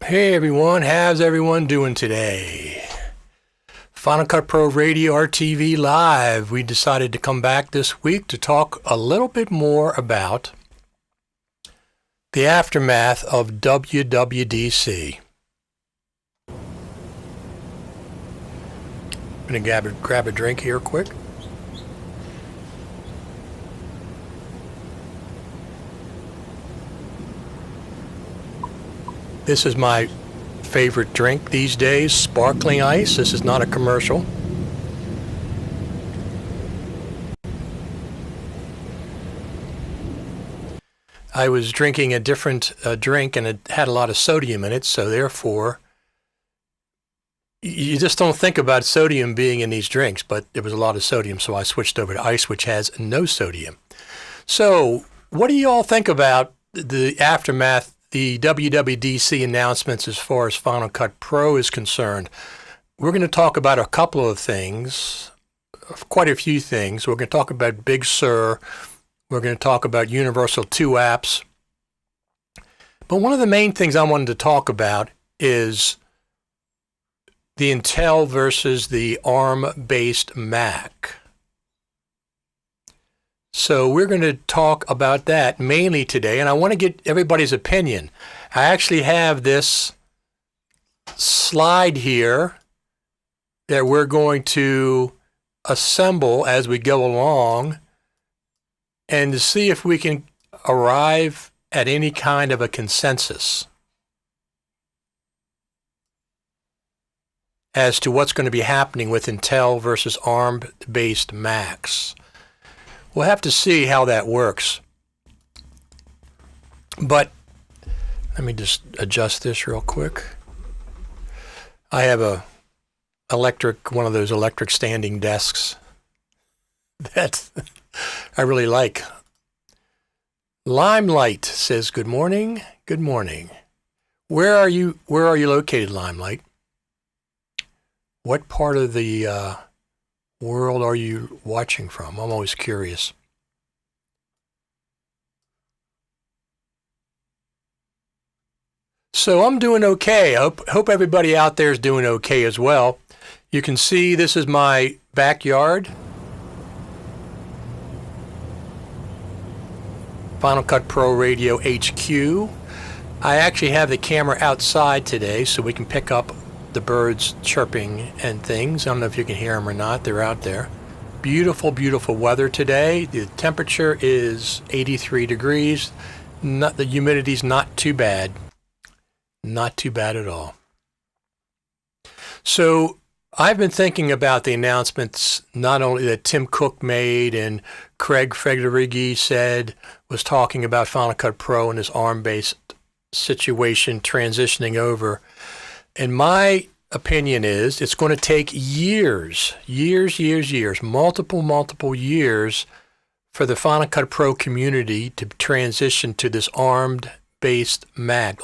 Hey everyone, how's everyone doing today? Final Cut Pro Radio RTV Live. We decided to come back this week to talk a little bit more about the aftermath of WWDC. I'm going to grab a drink here quick. This is my favorite drink these days, sparkling ice. This is not a commercial. I was drinking a different drink and it had a lot of sodium in it, so therefore you just don't think about sodium being in these drinks, but there was a lot of sodium, so I switched over to ice, which has no sodium. So what do you all think about the aftermath, the WWDC announcements as far as Final Cut Pro is concerned? We're going to talk about a couple of things, quite a few things. We're going to talk about Big Sur. We're going to talk about Universal 2 apps. But one of the main things I wanted to talk about is the Intel versus the ARM-based Mac. So we're going to talk about that mainly today, and I want to get everybody's opinion. I actually have this slide here that we're going to assemble as we go along and to see if we can arrive at any kind of a consensus. as to what's going to be happening with Intel versus ARM-based Macs. We'll have to see how that works. But let me just adjust this real quick. I have one of those electric standing desks that I really like. Limelight says, good morning. Good morning. Where are you located, Limelight? What part of the world are you watching from? I'm always curious. So I'm doing okay. I hope everybody out there is doing okay as well. You can see this is my backyard. Final Cut Pro Radio HQ. I actually have the camera outside today so we can pick up the birds chirping and things. I don't know if you can hear them or not. They're out there. Beautiful, beautiful weather today. The temperature is 83 degrees. The humidity's not too bad. Not too bad at all. So I've been thinking about the announcements not only that Tim Cook made and Craig Federighi was talking about Final Cut Pro and his ARM-based situation transitioning over. And my opinion is it's going to take years, multiple years for the Final Cut Pro community to transition to this ARM-based Mac.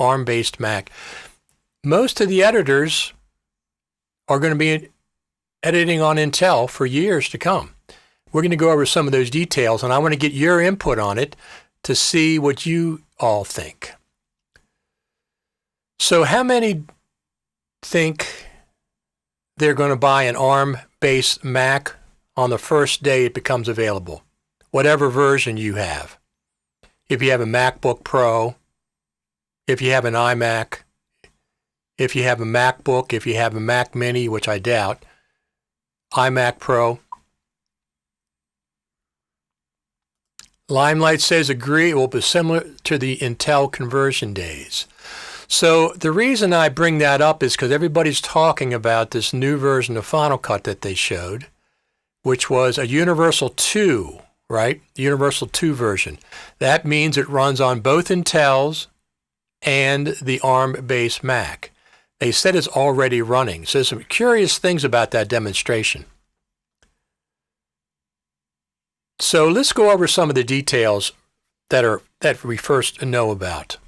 Most of the editors are going to be editing on Intel for years to come. We're going to go over some of those details, and I want to get your input on it to see what you all think. So how many think they're going to buy an ARM-based Mac on the first day it becomes available, whatever version you have? If you have a MacBook Pro, if you have an iMac, if you have a MacBook, if you have a Mac Mini, which I doubt, iMac Pro. Limelight says agree, it will be similar to the Intel conversion days. So the reason I bring that up is because everybody's talking about this new version of Final Cut that they showed, which was a Universal 2, right? The Universal 2 version. That means it runs on both Intel's and the ARM-based Mac. They said it's already running. So there's some curious things about that demonstration. So let's go over some of the details that we first know about.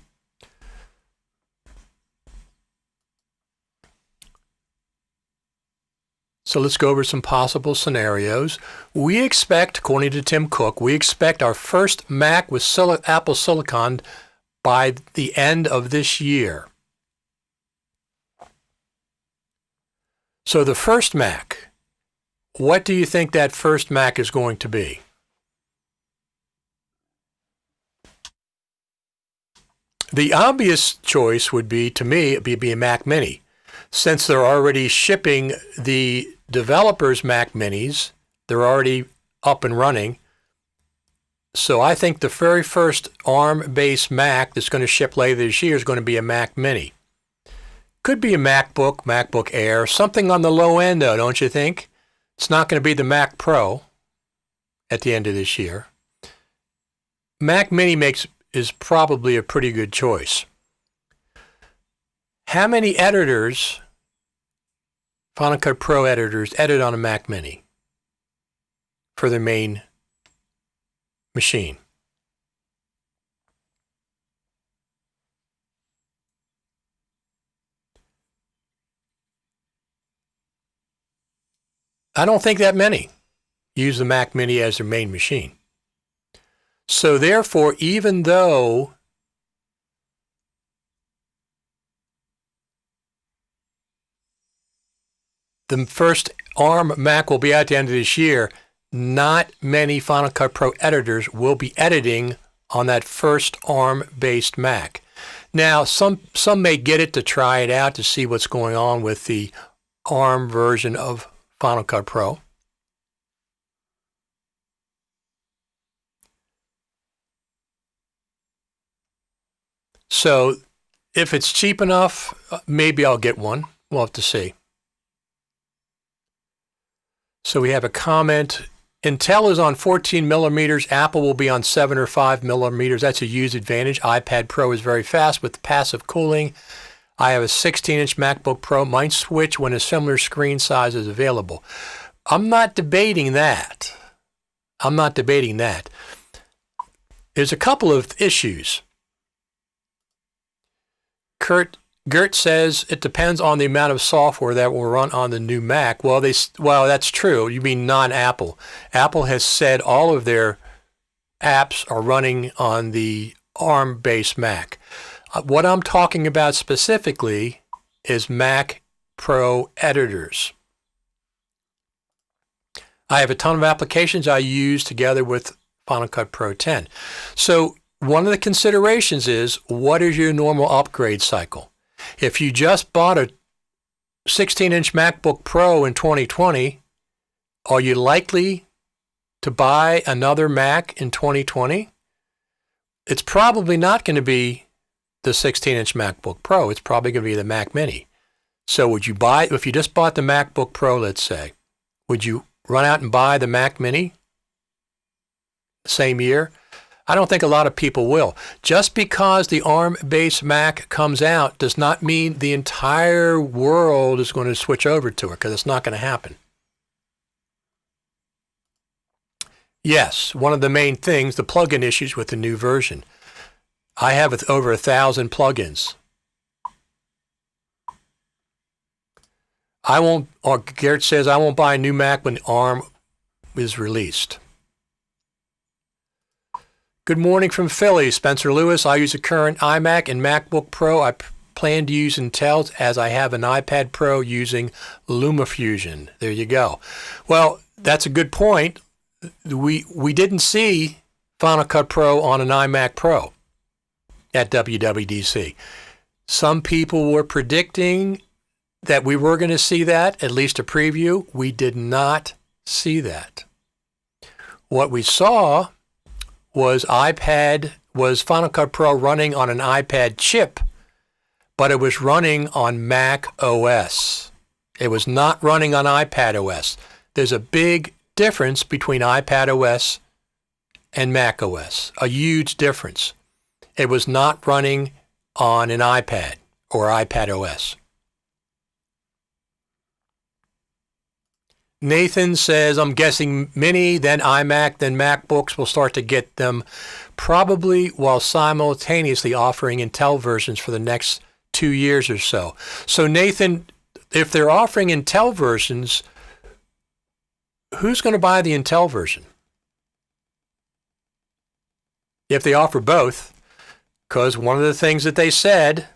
So let's go over some possible scenarios. We expect, according to Tim Cook, our first Mac with Apple Silicon by the end of this year. So the first Mac, what do you think that first Mac is going to be? The obvious choice would be, to me, be a Mac Mini. Since they're already shipping the developers' Mac Minis, they're already up and running. So I think the very first ARM-based Mac that's going to ship later this year is going to be a Mac Mini. Could be a MacBook, MacBook Air, something on the low end though, don't you think? It's not going to be the Mac Pro at the end of this year. Mac Mini is probably a pretty good choice. How many editors, Final Cut Pro editors, edit on a Mac Mini for their main machine? I don't think that many use the Mac Mini as their main machine. So therefore, even though the first ARM Mac will be out at the end of this year, not many Final Cut Pro editors will be editing on that first ARM-based Mac. Now, some may get it to try it out to see what's going on with the ARM version of Final Cut Pro. So if it's cheap enough, maybe I'll get one. We'll have to see. So we have a comment. Intel is on 14 millimeters. Apple will be on 7 or 5 millimeters. That's a huge advantage. iPad Pro is very fast with passive cooling. I have a 16-inch MacBook Pro. Might switch when a similar screen size is available. I'm not debating that. There's a couple of issues. Gert says it depends on the amount of software that will run on the new Mac. Well, that's true. You mean non-Apple. Apple has said all of their apps are running on the ARM-based Mac. What I'm talking about specifically is Mac Pro editors. I have a ton of applications I use together with Final Cut Pro 10. So one of the considerations is, what is your normal upgrade cycle? If you just bought a 16-inch MacBook Pro in 2020, are you likely to buy another Mac in 2020? It's probably not going to be the 16-inch MacBook Pro. It's probably going to be the Mac Mini. So would you buy, if you just bought the MacBook Pro, let's say, would you run out and buy the Mac Mini the same year? I don't think a lot of people will. Just because the ARM-based Mac comes out does not mean the entire world is going to switch over to it, because it's not going to happen. Yes, one of the main things, the plugin issues with the new version. I have over 1,000 plugins. Garrett says, I won't buy a new Mac when ARM is released. Good morning from Philly, Spencer Lewis. I use a current iMac and MacBook Pro. I plan to use Intel as I have an iPad Pro using LumaFusion. There you go. Well, that's a good point. We didn't see Final Cut Pro on an iMac Pro at WWDC. Some people were predicting that we were going to see that, at least a preview. We did not see that. What we saw was Final Cut Pro running on an iPad chip, but it was running on Mac OS. It was not running on iPad OS. There's a big difference between iPad OS and Mac OS, a huge difference. It was not running on an iPad or iPad OS. Nathan says, I'm guessing Mini, then iMac, then MacBooks will start to get them, probably while simultaneously offering Intel versions for the next 2 years or so. So Nathan, if they're offering Intel versions, who's going to buy the Intel version? If they offer both, because one of the things that they said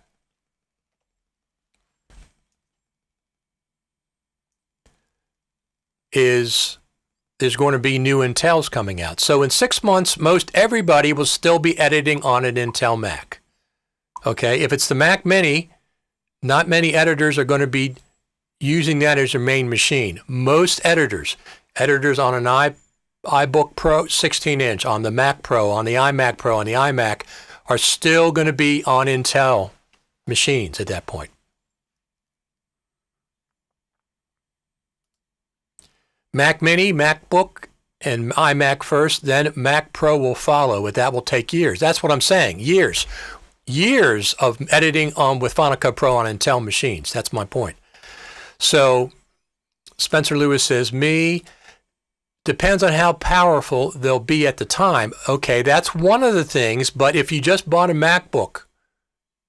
is there's going to be new Intels coming out. So in 6 months, most everybody will still be editing on an Intel Mac. Okay, if it's the Mac Mini, not many editors are going to be using that as their main machine. Most editors on an iBook Pro 16-inch, on the Mac Pro, on the iMac Pro, on the iMac, are still going to be on Intel machines at that point. Mac Mini, MacBook, and iMac first, then Mac Pro will follow, but that will take years. That's what I'm saying, years. Years of editing with Final Cut Pro on Intel machines. That's my point. So Spencer Lewis says, depends on how powerful they'll be at the time. Okay, that's one of the things, but if you just bought a MacBook,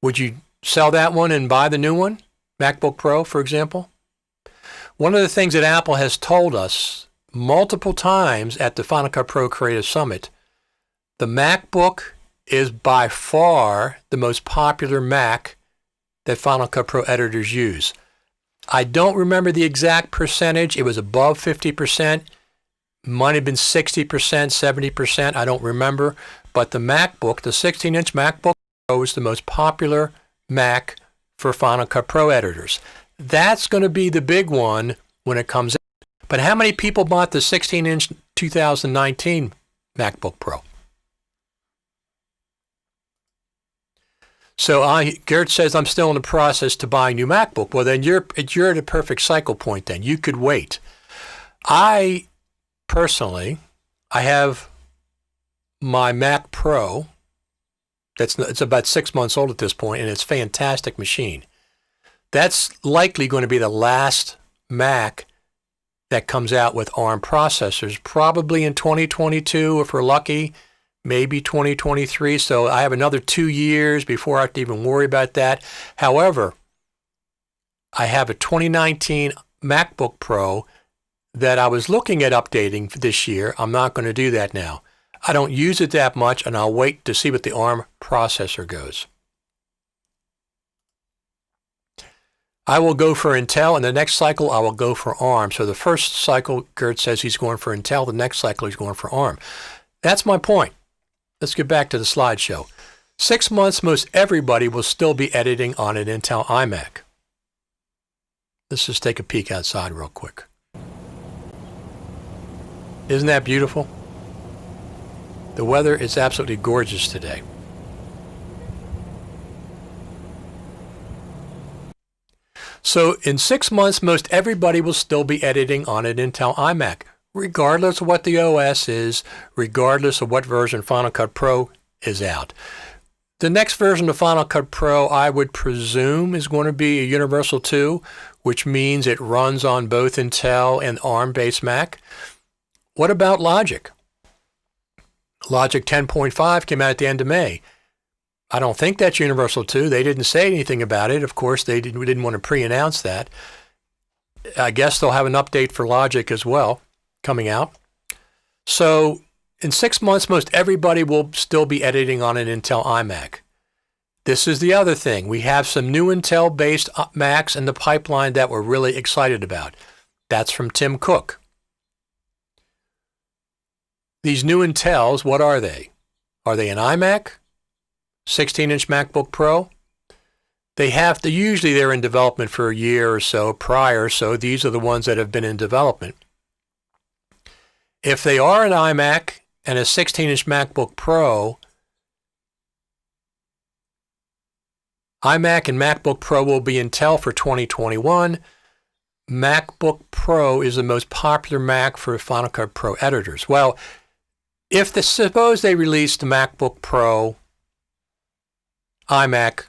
would you sell that one and buy the new one? MacBook Pro, for example? One of the things that Apple has told us multiple times at the Final Cut Pro Creative Summit, the MacBook is by far the most popular Mac that Final Cut Pro editors use. I don't remember the exact percentage. It was above 50%. Might have been 60%, 70%. I don't remember. But the MacBook, the 16-inch MacBook Pro, is the most popular Mac for Final Cut Pro editors. That's going to be the big one when it comes out. But how many people bought the 16-inch 2019 MacBook Pro? So Garrett says, I'm still in the process to buy a new MacBook. Well, then you're at a perfect cycle point then. You could wait. I personally, I have my Mac Pro. It's about 6 months old at this point, and it's a fantastic machine. That's likely going to be the last Mac that comes out with ARM processors, probably in 2022 if we're lucky, maybe 2023. So I have another 2 years before I have to even worry about that. However, I have a 2019 MacBook Pro that I was looking at updating this year. I'm not going to do that now. I don't use it that much, and I'll wait to see what the ARM processor goes. I will go for Intel, and the next cycle I will go for ARM. So the first cycle, Gert says he's going for Intel. The next cycle he's going for ARM. That's my point. Let's get back to the slideshow. 6 months, most everybody will still be editing on an Intel iMac. Let's just take a peek outside real quick. Isn't that beautiful? The weather is absolutely gorgeous today. So in 6 months, most everybody will still be editing on an Intel iMac, regardless of what the OS is, regardless of what version Final Cut Pro is out. The next version of Final Cut Pro, I would presume, is going to be a Universal 2, which means it runs on both Intel and ARM-based Mac. What about Logic? Logic 10.5 came out at the end of May. I don't think that's Universal 2. They didn't say anything about it. Of course, we didn't want to pre-announce that. I guess they'll have an update for Logic as well coming out. So in 6 months, most everybody will still be editing on an Intel iMac. This is the other thing. We have some new Intel-based Macs in the pipeline that we're really excited about. That's from Tim Cook. These new Intels, what are they? Are they an iMac? 16-inch MacBook Pro? Usually they're in development for a year or so prior, so these are the ones that have been in development. If they are an iMac and a 16-inch MacBook Pro, iMac and MacBook Pro will be Intel for 2021. MacBook Pro is the most popular Mac for Final Cut Pro editors. Well, suppose they released the MacBook Pro iMac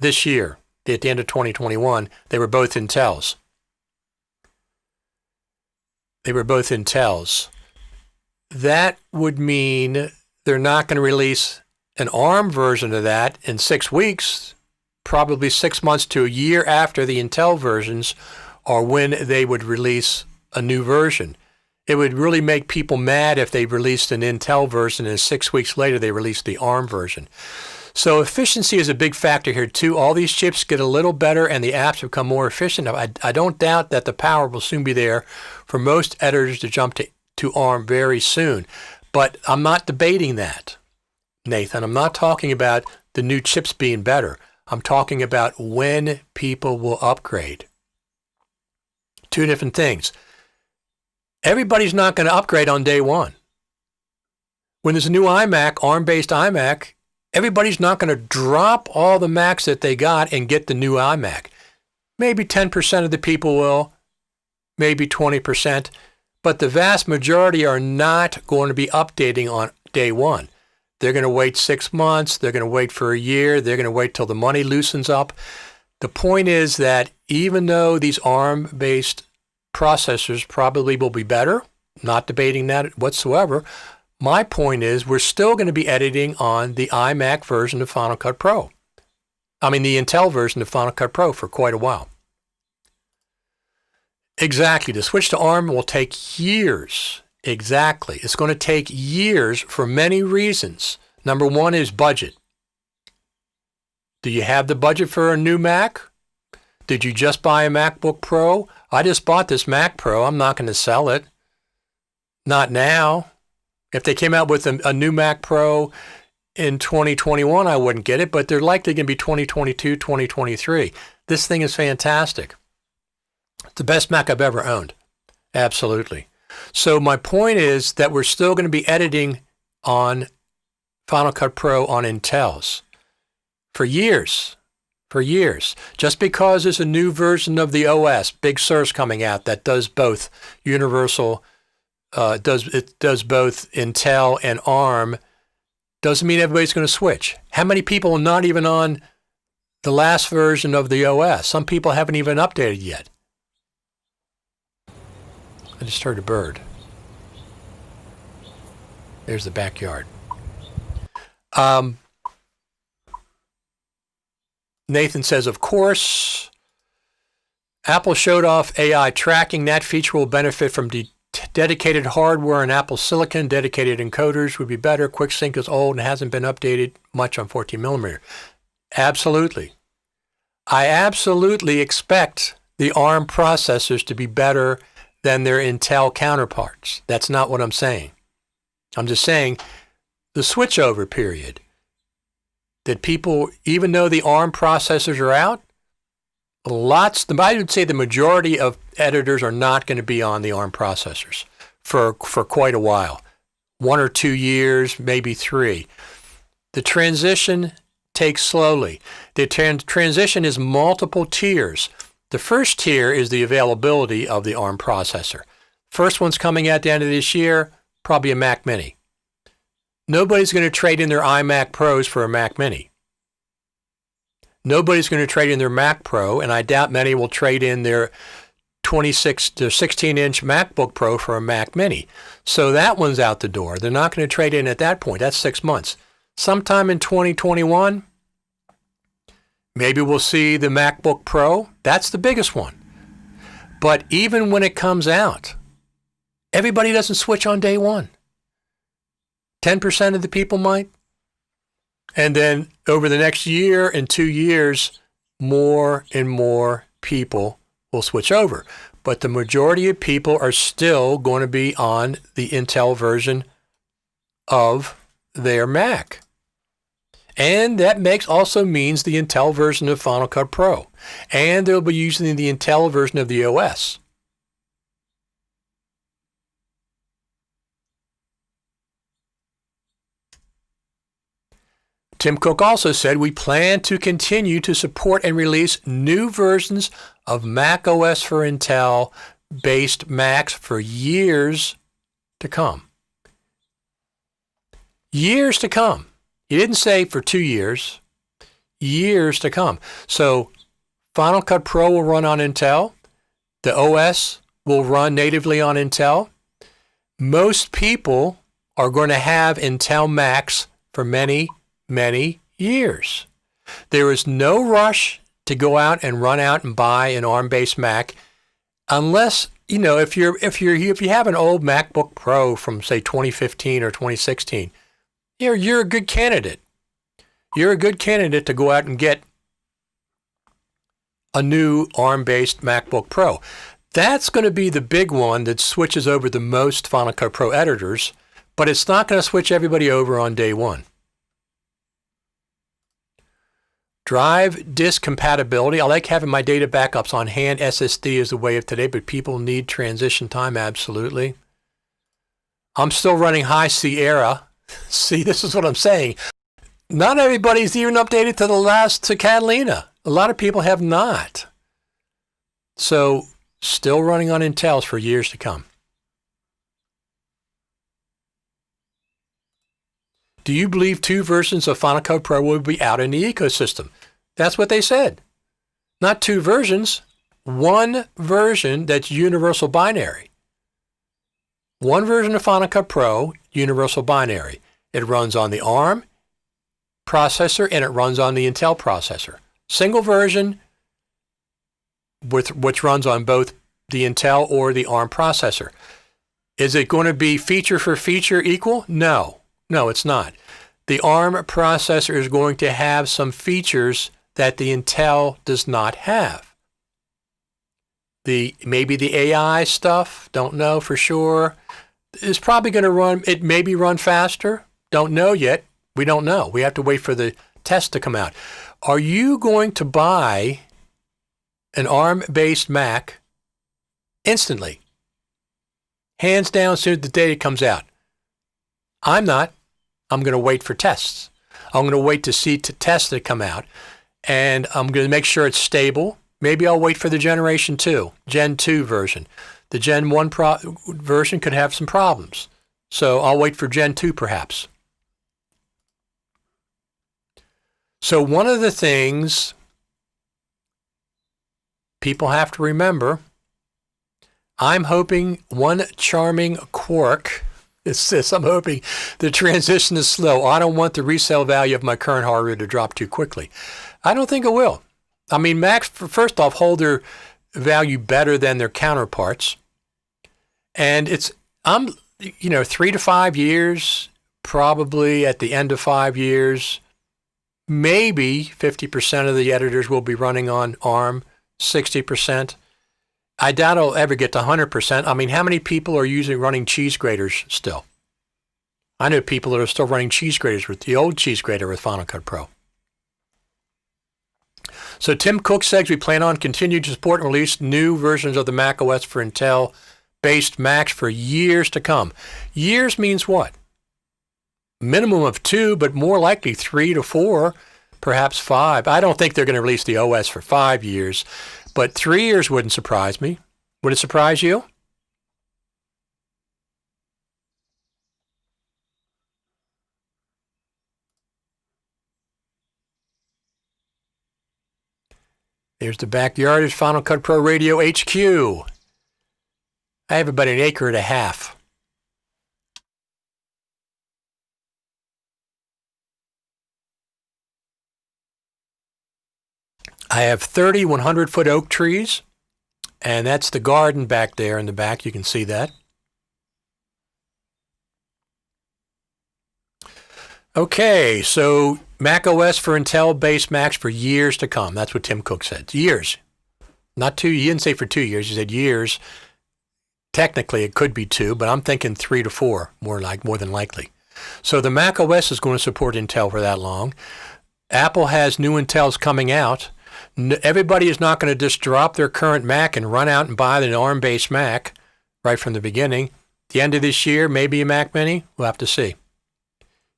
this year, at the end of 2021, they were both Intels. That would mean they're not going to release an ARM version of that in 6 weeks, probably 6 months to a year after the Intel versions are when they would release a new version. It would really make people mad if they released an Intel version and 6 weeks later they released the ARM version. So efficiency is a big factor here too. All these chips get a little better and the apps become more efficient. I don't doubt that the power will soon be there for most editors to jump to ARM very soon. But I'm not debating that, Nathan. I'm not talking about the new chips being better. I'm talking about when people will upgrade. Two different things. Everybody's not going to upgrade on day one. When there's a new iMac, ARM-based iMac, everybody's not going to drop all the Macs that they got and get the new iMac. Maybe 10% of the people will, maybe 20%, but the vast majority are not going to be updating on day one. They're going to wait 6 months. They're going to wait for a year. They're going to wait till the money loosens up. The point is that even though these ARM-based processors probably will be better, not debating that whatsoever, my point is we're still going to be editing on the iMac version of Final Cut Pro. The Intel version of Final Cut Pro for quite a while. Exactly. The switch to ARM will take years. Exactly. It's going to take years for many reasons. Number one is budget. Do you have the budget for a new Mac? Did you just buy a MacBook Pro? I just bought this Mac Pro. I'm not going to sell it. Not now. If they came out with a new Mac Pro in 2021, I wouldn't get it, but they're likely going to be 2022, 2023. This thing is fantastic. It's the best Mac I've ever owned. Absolutely. So my point is that we're still going to be editing on Final Cut Pro on Intels for years. for years. Just because there's a new version of the OS, Big Sur's coming out that does both universal, does both Intel and ARM, doesn't mean everybody's going to switch. How many people are not even on the last version of the OS? Some people haven't even updated yet. I just heard a bird. There's the backyard. Nathan says, of course, Apple showed off AI tracking. That feature will benefit from dedicated hardware and Apple Silicon. Dedicated encoders would be better. QuickSync is old and hasn't been updated much on 14 millimeter. Absolutely. I absolutely expect the ARM processors to be better than their Intel counterparts. That's not what I'm saying. I'm just saying the switchover period that people, even though the ARM processors are out, I would say the majority of editors are not going to be on the ARM processors for quite a while. 1 or 2 years, maybe 3. The transition takes slowly. The transition is multiple tiers. The first tier is the availability of the ARM processor. First one's coming at the end of this year, probably a Mac Mini. Nobody's going to trade in their iMac Pros for a Mac Mini. Nobody's going to trade in their Mac Pro, and I doubt many will trade in their 26 to 16-inch MacBook Pro for a Mac Mini. So that one's out the door. They're not going to trade in at that point. That's 6 months. Sometime in 2021, maybe we'll see the MacBook Pro. That's the biggest one. But even when it comes out, everybody doesn't switch on day one. 10% of the people might. And then over the next year and 2 years, more and more people will switch over. But the majority of people are still going to be on the Intel version of their Mac. And that also means the Intel version of Final Cut Pro. And they'll be using the Intel version of the OS. Tim Cook also said, we plan to continue to support and release new versions of Mac OS for Intel-based Macs for years to come. Years to come. He didn't say for 2 years. Years to come. So Final Cut Pro will run on Intel. The OS will run natively on Intel. Most people are going to have Intel Macs for many years. There is no rush to go out and run out and buy an ARM-based Mac, unless if you have an old MacBook Pro from say 2015 or 2016, you're a good candidate. You're a good candidate to go out and get a new ARM-based MacBook Pro. That's going to be the big one that switches over the most Final Cut Pro editors, but it's not going to switch everybody over on day one. Drive disk compatibility. I like having my data backups on hand. SSD is the way of today, but people need transition time, absolutely. I'm still running High Sierra. See, this is what I'm saying. Not everybody's even updated to Catalina. A lot of people have not. So, still running on Intels for years to come. Do you believe 2 versions of Final Cut Pro will be out in the ecosystem? That's what they said. Not 2 versions, 1 version that's universal binary. 1 version of Final Cut Pro, universal binary. It runs on the ARM processor and it runs on the Intel processor. Single version which runs on both the Intel or the ARM processor. Is it going to be feature for feature equal? No, it's not. The ARM processor is going to have some features that the Intel does not have. Maybe the AI stuff, don't know for sure, is probably going to run, it maybe run faster. Don't know yet. We don't know. We have to wait for the test to come out. Are you going to buy an ARM-based Mac instantly? Hands down, as soon as the data comes out. I'm not. I'm going to wait for tests. I'm going to wait to see tests that come out. and I'm going to make sure it's stable. Maybe I'll wait for the Generation 2, Gen 2 version. The Gen 1 version could have some problems, so I'll wait for Gen 2 perhaps. So one of the things people have to remember, I'm hoping one charming quirk is this. I'm hoping the transition is slow. I don't want the resale value of my current hardware to drop too quickly. I don't think it will. I mean, Macs, first off, hold their value better than their counterparts. And I'm 3 to 5 years, probably at the end of 5 years, maybe 50% of the editors will be running on ARM, 60%. I doubt it'll ever get to 100%. I mean, how many people are running cheese graters still? I know people that are still running cheese graters with the old cheese grater with Final Cut Pro. So Tim Cook says we plan on continuing to support and release new versions of the Mac OS for Intel-based Macs for years to come. Years means what? Minimum of 2, but more likely 3 to 4, perhaps 5. I don't think they're going to release the OS for 5 years. But 3 years wouldn't surprise me. Would it surprise you? There's the backyard of Final Cut Pro Radio HQ. I have about 1.5 acres. I have 30 100-foot oak trees, and that's the garden back there in the back. You can see that. Okay, so Mac OS for Intel-based Macs for years to come. That's what Tim Cook said. Years. Not 2. He didn't say for 2 years. He said years. Technically, it could be 2, but I'm thinking 3 to 4, more than likely. So the Mac OS is going to support Intel for that long. Apple has new Intels coming out. Everybody is not going to just drop their current Mac and run out and buy the ARM-based Mac right from the beginning. The end of this year, maybe a Mac Mini. We'll have to see.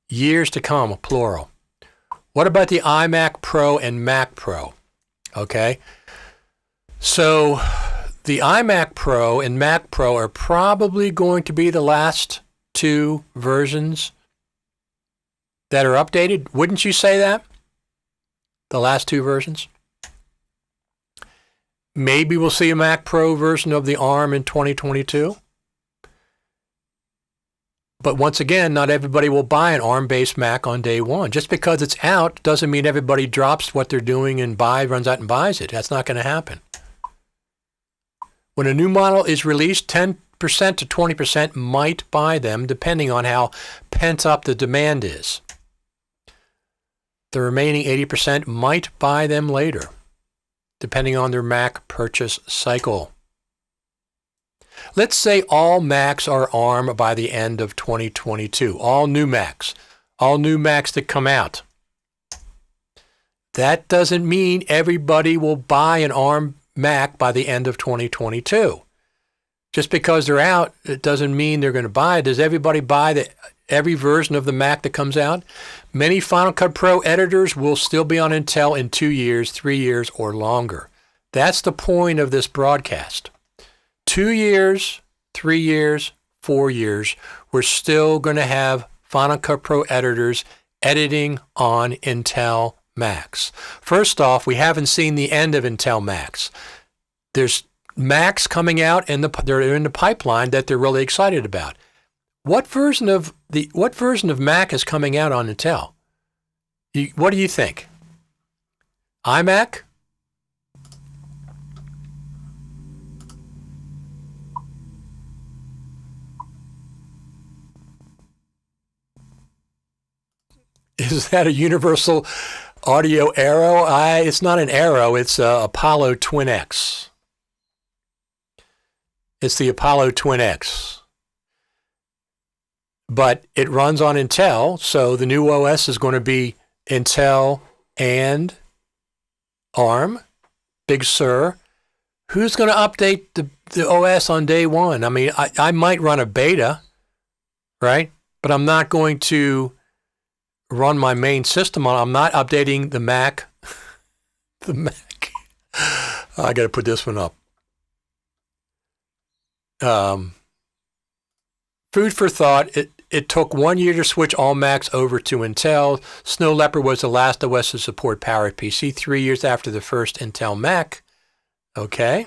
Years to come, plural. What about the iMac Pro and Mac Pro? Okay. So the iMac Pro and Mac Pro are probably going to be the last 2 versions that are updated. Wouldn't you say that? The last 2 versions? Maybe we'll see a Mac Pro version of the ARM in 2022. But once again, not everybody will buy an ARM-based Mac on day one. Just because it's out doesn't mean everybody drops what they're doing and runs out and buys it. That's not going to happen. When a new model is released, 10% to 20% might buy them, depending on how pent up the demand is. The remaining 80% might buy them later, depending on their Mac purchase cycle. Let's say all Macs are ARM by the end of 2022. All new Macs that come out. That doesn't mean everybody will buy an ARM Mac by the end of 2022. Just because they're out, it doesn't mean they're going to buy it. Does everybody buy every version of the Mac that comes out? Many Final Cut Pro editors will still be on Intel in 2 years, 3 years, or longer. That's the point of this broadcast. 2 years, 3 years, 4 years, we're still going to have Final Cut Pro editors editing on Intel Macs. First off, we haven't seen the end of Intel Macs. There's Macs coming out and they're in the pipeline that they're really excited about. What version of Mac is coming out on Intel? What do you think? iMac? Is that a Universal Audio Aero? It's not an Aero. It's Apollo Twin X. It's the Apollo Twin X. But it runs on Intel, so the new OS is going to be Intel and ARM. Big Sur. Who's going to update the OS on day one? I mean, I might run a beta, right? But I'm not going to run my main system on. I'm not updating the Mac The Mac. I got to put this one up. Food for thought. It took 1 year to switch all Macs over to Intel. Snow Leopard was the last OS to support PowerPC 3 years after the first Intel Mac. Okay.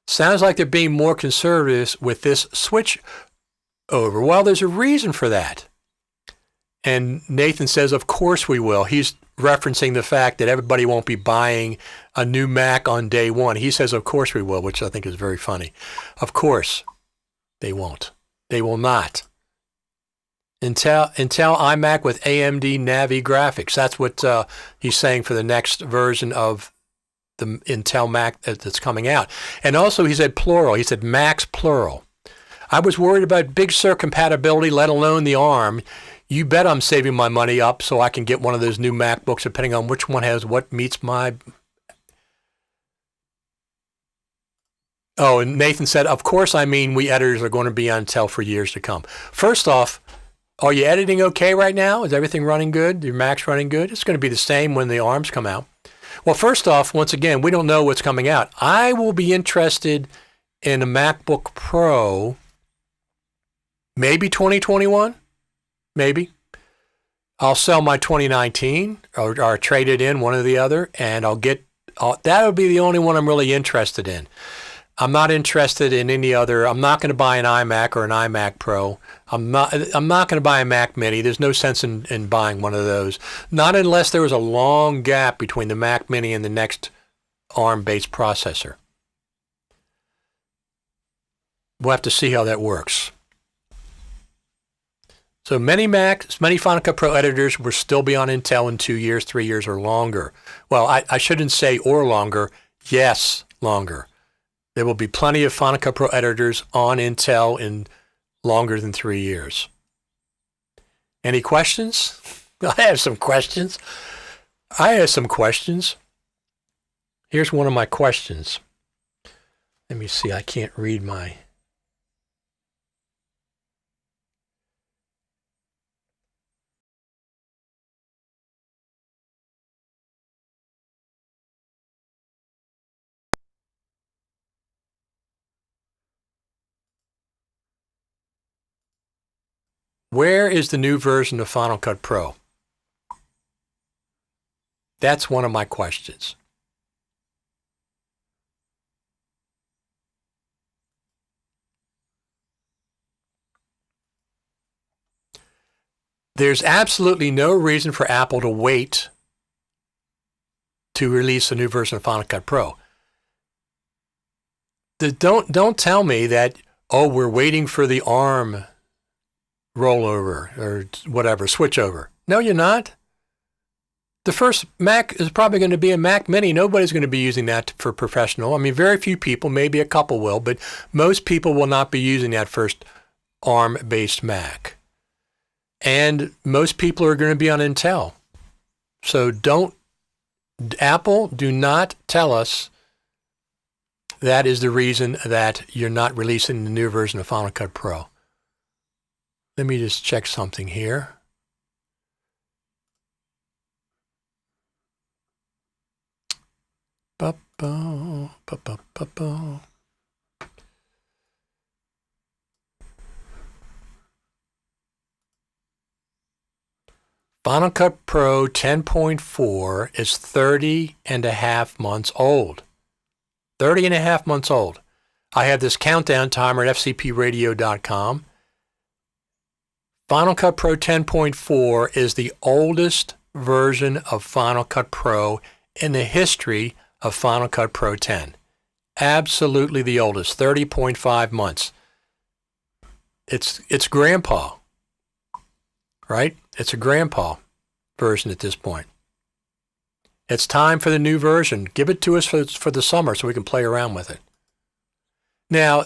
Sounds like they're being more conservative with this switch over. Well, there's a reason for that. And Nathan says, of course we will. He's referencing the fact that everybody won't be buying a new Mac on day one. He says, of course we will, which I think is very funny. Of course they won't. They will not. Intel iMac with AMD Navi graphics. That's what he's saying for the next version of the Intel Mac that's coming out. And also he said plural. He said Macs plural. I was worried about Big Sur compatibility, let alone the ARM. You bet I'm saving my money up so I can get one of those new MacBooks, depending on which one has what meets my... Oh, and Nathan said, of course, I mean, we editors are going to be on Intel for years to come. First off, are you editing okay right now? Is everything running good? Your Mac's running good? It's going to be the same when the ARMs come out. Well, first off, once again, we don't know what's coming out. I will be interested in a MacBook Pro, maybe 2021, maybe. I'll sell my 2019 or trade it in, one or the other, and that would be the only one I'm really interested in. I'm not interested in any other. I'm not going to buy an iMac or an iMac Pro. I'm not going to buy a Mac Mini. There's no sense in buying one of those. Not unless there was a long gap between the Mac Mini and the next ARM-based processor. We'll have to see how that works. So many Final Cut Pro editors will still be on Intel in 2 years, 3 years, or longer. Well, I shouldn't say or longer. Yes, longer. There will be plenty of Final Cut Pro editors on Intel in longer than 3 years. Any questions? I have some questions. Here's one of my questions. Let me see. I can't read my... Where is the new version of Final Cut Pro? That's one of my questions. There's absolutely no reason for Apple to wait to release a new version of Final Cut Pro. Don't tell me that, we're waiting for the ARM rollover or whatever, switch over. No, you're not. The first Mac is probably going to be a Mac Mini. Nobody's going to be using that for professional. I mean, very few people, maybe a couple will, but most people will not be using that first ARM-based Mac. And most people are going to be on Intel. So Apple, do not tell us that is the reason that you're not releasing the new version of Final Cut Pro. Let me just check something here. Final Cut Pro 10.4 is 30 and a half months old. 30 and a half months old. I have this countdown timer at FCPRadio.com. Final Cut Pro 10.4 is the oldest version of Final Cut Pro in the history of Final Cut Pro 10. Absolutely the oldest, 30.5 months. It's grandpa, right? It's a grandpa version at this point. It's time for the new version. Give it to us for the summer so we can play around with it. Now,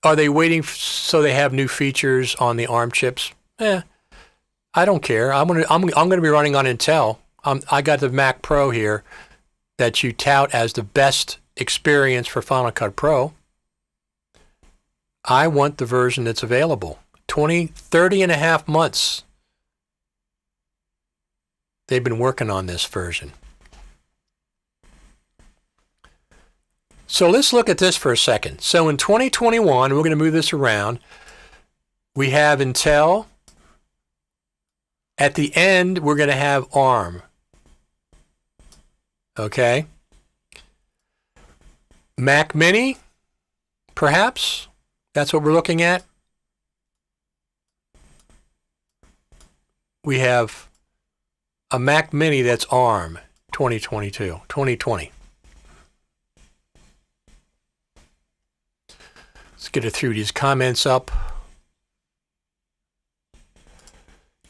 are they waiting so they have new features on the ARM chips? I don't care. I'm going to be running on Intel. I got the Mac Pro here that you tout as the best experience for Final Cut Pro. I want the version that's available. 30 and a half months. They've been working on this version. So let's look at this for a second. So in 2021, we're going to move this around. We have Intel. At the end, we're going to have ARM. Okay. Mac Mini, perhaps. That's what we're looking at. We have a Mac Mini that's ARM 2020. Let's get it through these comments up.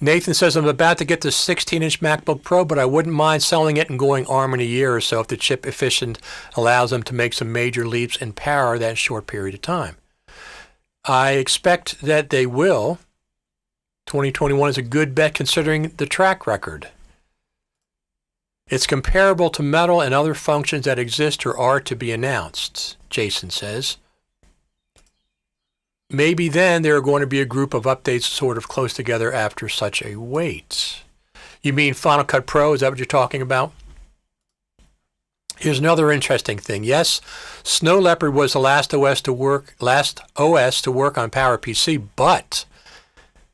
Nathan says, I'm about to get the 16-inch MacBook Pro, but I wouldn't mind selling it and going ARM in a year or so if the chip efficient allows them to make some major leaps in power that short period of time. I expect that they will. 2021 is a good bet considering the track record. It's comparable to Metal and other functions that exist or are to be announced, Jason says. Maybe then there are going to be a group of updates sort of close together after such a wait. You mean Final Cut Pro? Is that what you're talking about? Here's another interesting thing. Yes, Snow Leopard was the last OS to work on PowerPC, but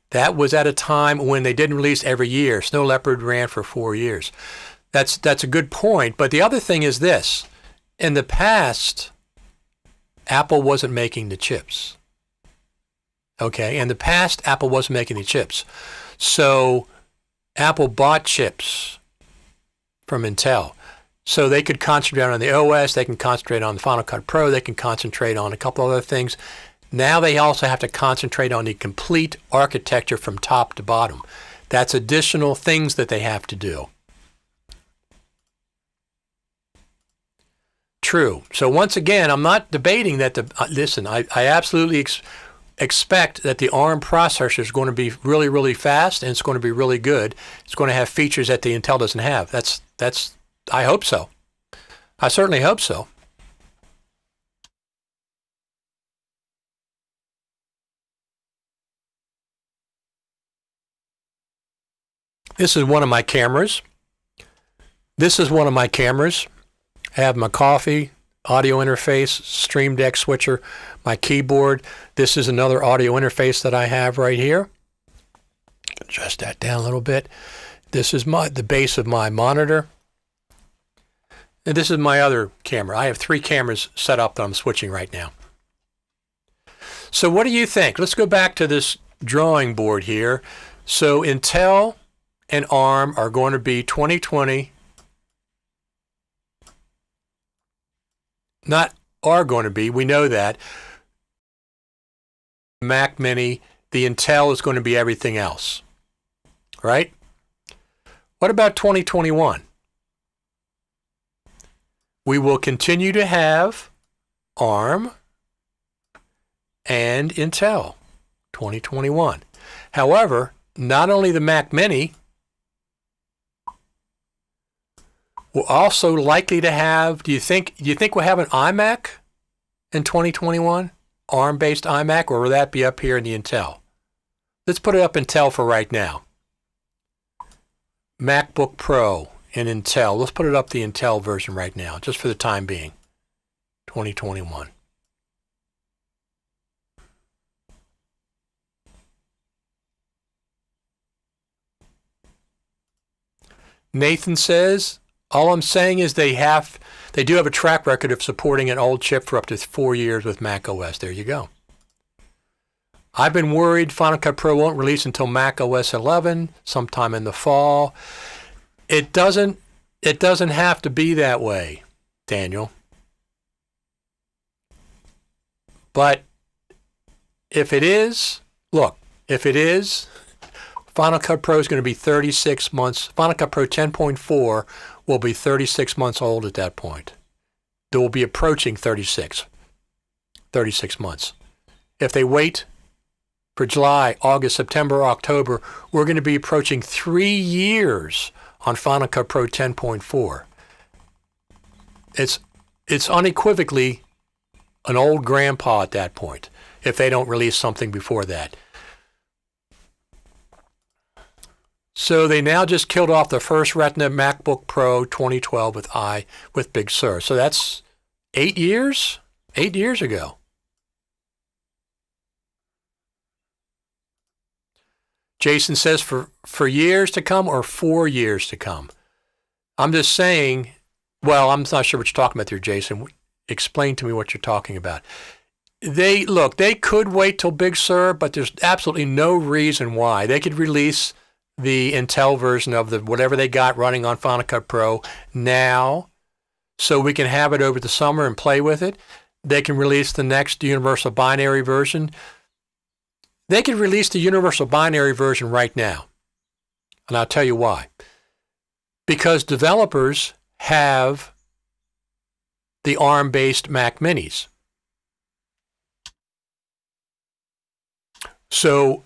that was at a time when they didn't release every year. Snow Leopard ran for 4 years. That's a good point. But the other thing is this. In the past, Apple wasn't making the chips. Okay, in the past, Apple wasn't making the chips. So Apple bought chips from Intel. So they could concentrate on the OS, they can concentrate on the Final Cut Pro, they can concentrate on a couple other things. Now they also have to concentrate on the complete architecture from top to bottom. That's additional things that they have to do. True. So once again, I'm not debating that listen, I absolutely expect that the ARM processor is going to be really, really fast and it's going to be really good. It's going to have features that the Intel doesn't have. I hope so. I certainly hope so. This is one of my cameras. I have my coffee, audio interface, Stream Deck switcher, my keyboard. This is another audio interface that I have right here. Adjust that down a little bit. This is the base of my monitor. And this is my other camera. I have 3 cameras set up that I'm switching right now. So what do you think? Let's go back to this drawing board here. So Intel and ARM are going to be 2020. Not are going to be, we know that. Mac Mini, the Intel is going to be everything else, right? What about 2021? We will continue to have ARM and Intel, 2021. However, not only the Mac Mini, we're also likely to have, do you think we'll have an iMac in 2021? ARM-based iMac, or will that be up here in the Intel? Let's put it up Intel for right now. MacBook Pro and Intel. Let's put it up the Intel version right now, just for the time being. 2021. Nathan says, all I'm saying is they do have a track record of supporting an old chip for up to 4 years with Mac OS. There you go. I've been worried Final Cut Pro won't release until Mac OS 11, sometime in the fall. It doesn't have to be that way, Daniel. But if it is, Final Cut Pro is going to be 36 months. Final Cut Pro 10.4 will be 36 months old at that point. They will be approaching 36 months. If they wait for July, August, September, October, we're going to be approaching 3 years on Final Cut Pro 10.4. It's unequivocally an old grandpa at that point, if they don't release something before that. So they now just killed off the first Retina MacBook Pro 2012 with Big Sur. So that's 8 years? 8 years ago. Jason says for years to come or 4 years to come. I'm just saying, well, I'm not sure what you're talking about there, Jason. Explain to me what you're talking about. They could wait till Big Sur, but there's absolutely no reason why. They could release the Intel version of the whatever they got running on Final Cut Pro now, so we can have it over the summer and play with it. They can release the next universal binary version. They could release the universal binary version right now. And I'll tell you why. Because developers have the ARM-based Mac Minis. So,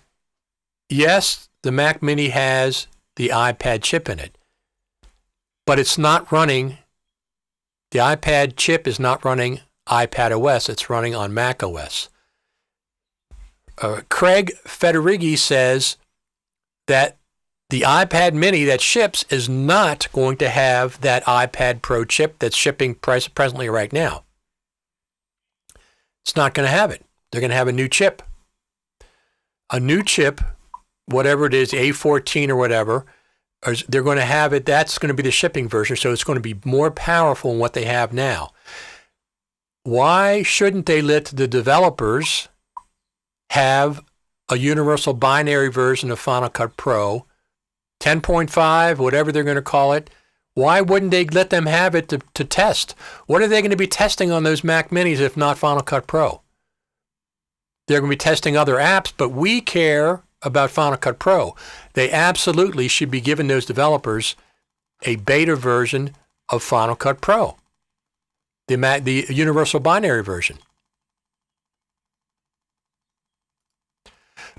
yes, the Mac Mini has the iPad chip in it, but it's not running, the iPad chip is not running iPad OS, it's running on Mac OS. Craig Federighi says that the iPad Mini that ships is not going to have that iPad Pro chip that's shipping presently right now. It's not going to have it. They're going to have a new chip. A new chip, whatever it is, A14 or whatever, they're going to have it. That's going to be the shipping version, so it's going to be more powerful than what they have now. Why shouldn't they let the developers have a universal binary version of Final Cut Pro, 10.5, whatever they're going to call it? Why wouldn't they let them have it to test? What are they going to be testing on those Mac Minis if not Final Cut Pro? They're going to be testing other apps, but we care about Final Cut Pro. They absolutely should be giving those developers a beta version of Final Cut Pro, the universal binary version.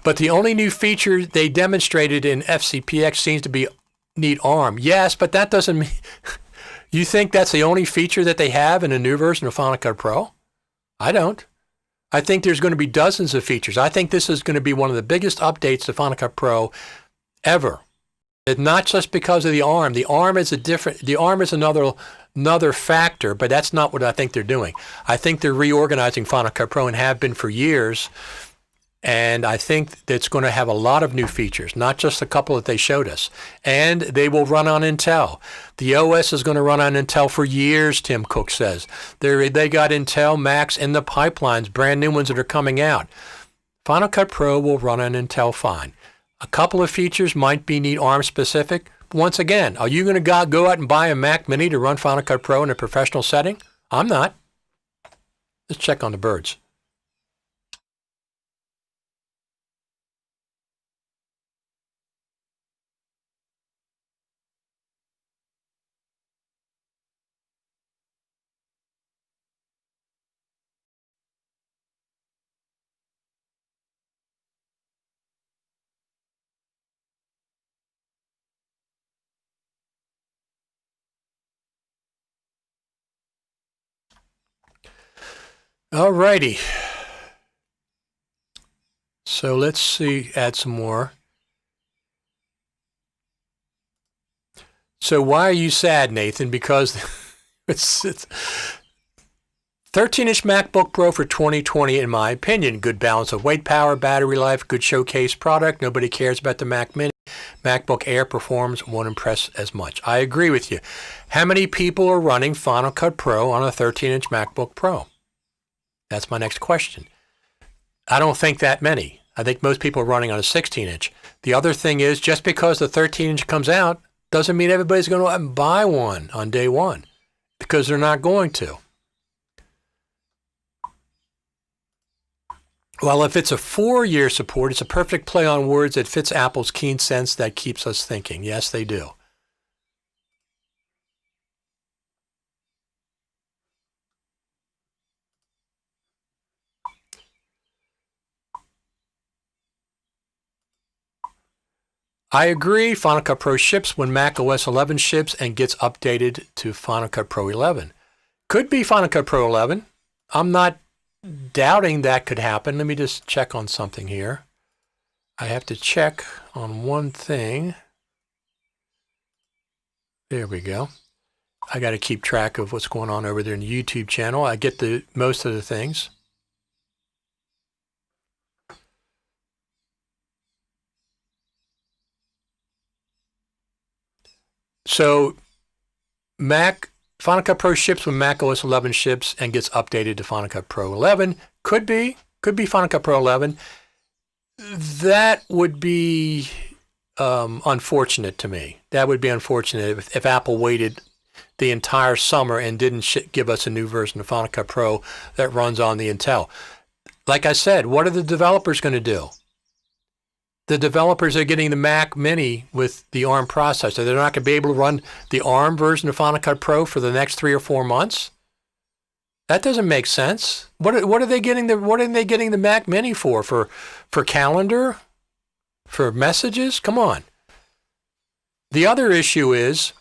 But the only new feature they demonstrated in FCPX seems to be need ARM. Yes, but that doesn't mean... You think that's the only feature that they have in a new version of Final Cut Pro? I don't. I think there's going to be dozens of features. I think this is going to be one of the biggest updates to Final Cut Pro ever. It's not just because of the ARM. The ARM is another factor, but that's not what I think they're doing. I think they're reorganizing Final Cut Pro and have been for years. And I think it's going to have a lot of new features, not just a couple that they showed us. And they will run on Intel. The OS is going to run on Intel for years, Tim Cook says. They got Intel Macs in the pipelines, brand new ones that are coming out. Final Cut Pro will run on Intel fine. A couple of features might need ARM specific. Once again, are you going to go out and buy a Mac Mini to run Final Cut Pro in a professional setting? I'm not. Let's check on the birds. All righty. So let's see, add some more. So why are you sad, Nathan? Because it's 13-inch MacBook Pro for 2020, in my opinion. Good balance of weight, power, battery life, good showcase product. Nobody cares about the Mac Mini. MacBook Air performs, won't impress as much. I agree with you. How many people are running Final Cut Pro on a 13-inch MacBook Pro? That's my next question. I don't think that many. I think most people are running on a 16-inch. The other thing is, just because the 13-inch comes out doesn't mean everybody's going to buy one on day one, because they're not going to. Well, if it's a 4-year support, it's a perfect play on words that fits Apple's keen sense that keeps us thinking. Yes, they do. I agree. Final Cut Pro ships when Mac OS 11 ships and gets updated to Final Cut Pro 11. Could be Final Cut Pro 11. I'm not doubting that could happen. Let me just check on something here. I have to check on one thing. There we go. I got to keep track of what's going on over there in the YouTube channel. I get the most of the things. So Final Cut Pro ships when Mac OS 11 ships and gets updated to Final Cut Pro 11. Could be Final Cut Pro 11. That would be unfortunate to me. That would be unfortunate if Apple waited the entire summer and didn't give us a new version of Final Cut Pro that runs on the Intel. Like I said, what are the developers going to do? The developers are getting the Mac Mini with the ARM processor. They're not going to be able to run the ARM version of Final Cut Pro for the next 3 or 4 months. That doesn't make sense. What are they getting the Mac Mini for? For calendar? For messages? Come on. The other issue is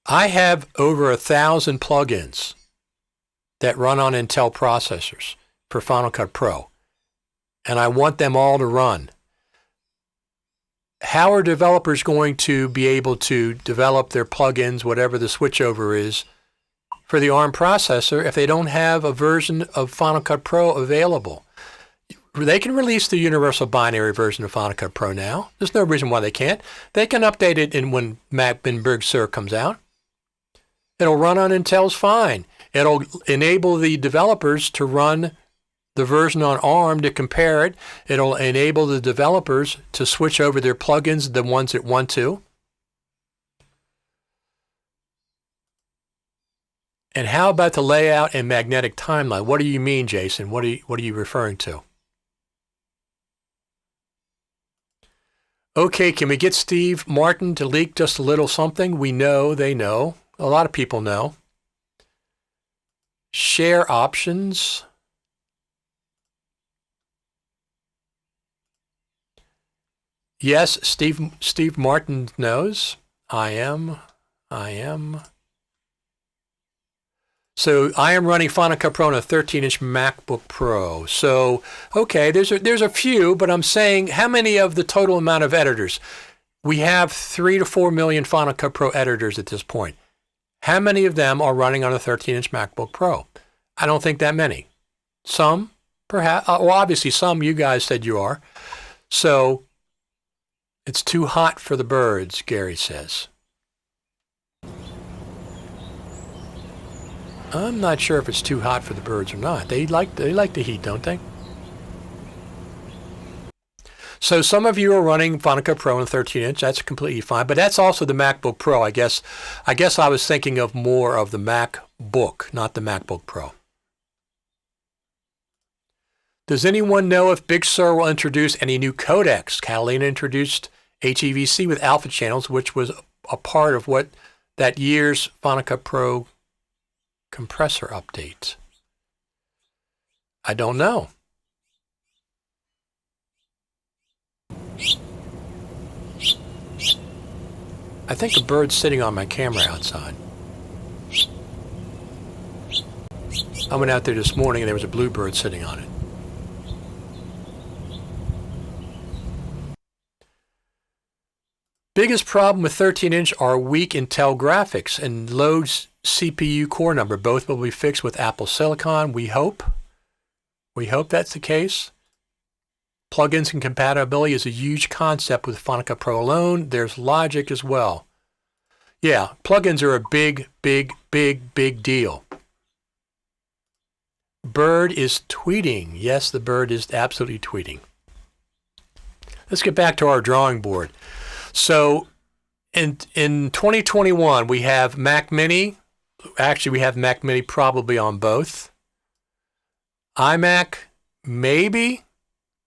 I have over 1,000 plugins that run on Intel processors for Final Cut Pro, and I want them all to run. How are developers going to be able to develop their plugins, whatever the switchover is, for the ARM processor if they don't have a version of Final Cut Pro available? They can release the universal binary version of Final Cut Pro now. There's no reason why they can't. They can update it when Mac Big Sur comes out. It'll run on Intel's fine. It'll enable the developers to run the version on ARM to compare it. It'll enable the developers to switch over their plugins, the ones that want to. And how about the layout and magnetic timeline? What do you mean, Jason? What are you referring to? Okay, can we get Steve Martin to leak just a little something? We know, they know. A lot of people know. Share options. Yes, Steve Martin knows. I am. So I am running Final Cut Pro on a 13-inch MacBook Pro. So, okay, there's a few, but I'm saying how many of the total amount of editors? We have 3 to 4 million Final Cut Pro editors at this point. How many of them are running on a 13-inch MacBook Pro? I don't think that many. Some, perhaps. Well, obviously some you guys said you are. So it's too hot for the birds, Gary says. I'm not sure if it's too hot for the birds or not. They like the heat, don't they? So some of you are running Final Cut Pro in 13-inch. That's completely fine. But that's also the MacBook Pro. I guess I was thinking of more of the MacBook, not the MacBook Pro. Does anyone know if Big Sur will introduce any new codecs? Catalina introduced HEVC with alpha channels, which was a part of what that year's Final Cut Pro compressor update. I don't know. I think a bird's sitting on my camera outside. I went out there this morning and there was a bluebird sitting on it. Biggest problem with 13-inch are weak Intel graphics and low CPU core number. Both will be fixed with Apple Silicon. We hope. We hope that's the case. Plugins and compatibility is a huge concept with Final Cut Pro alone. There's logic as well. Yeah, plugins are a big deal. Bird is tweeting. Yes, the bird is absolutely tweeting. Let's get back to our drawing board. So in 2021, we have Mac Mini. Actually, we have Mac Mini probably on both. iMac, maybe.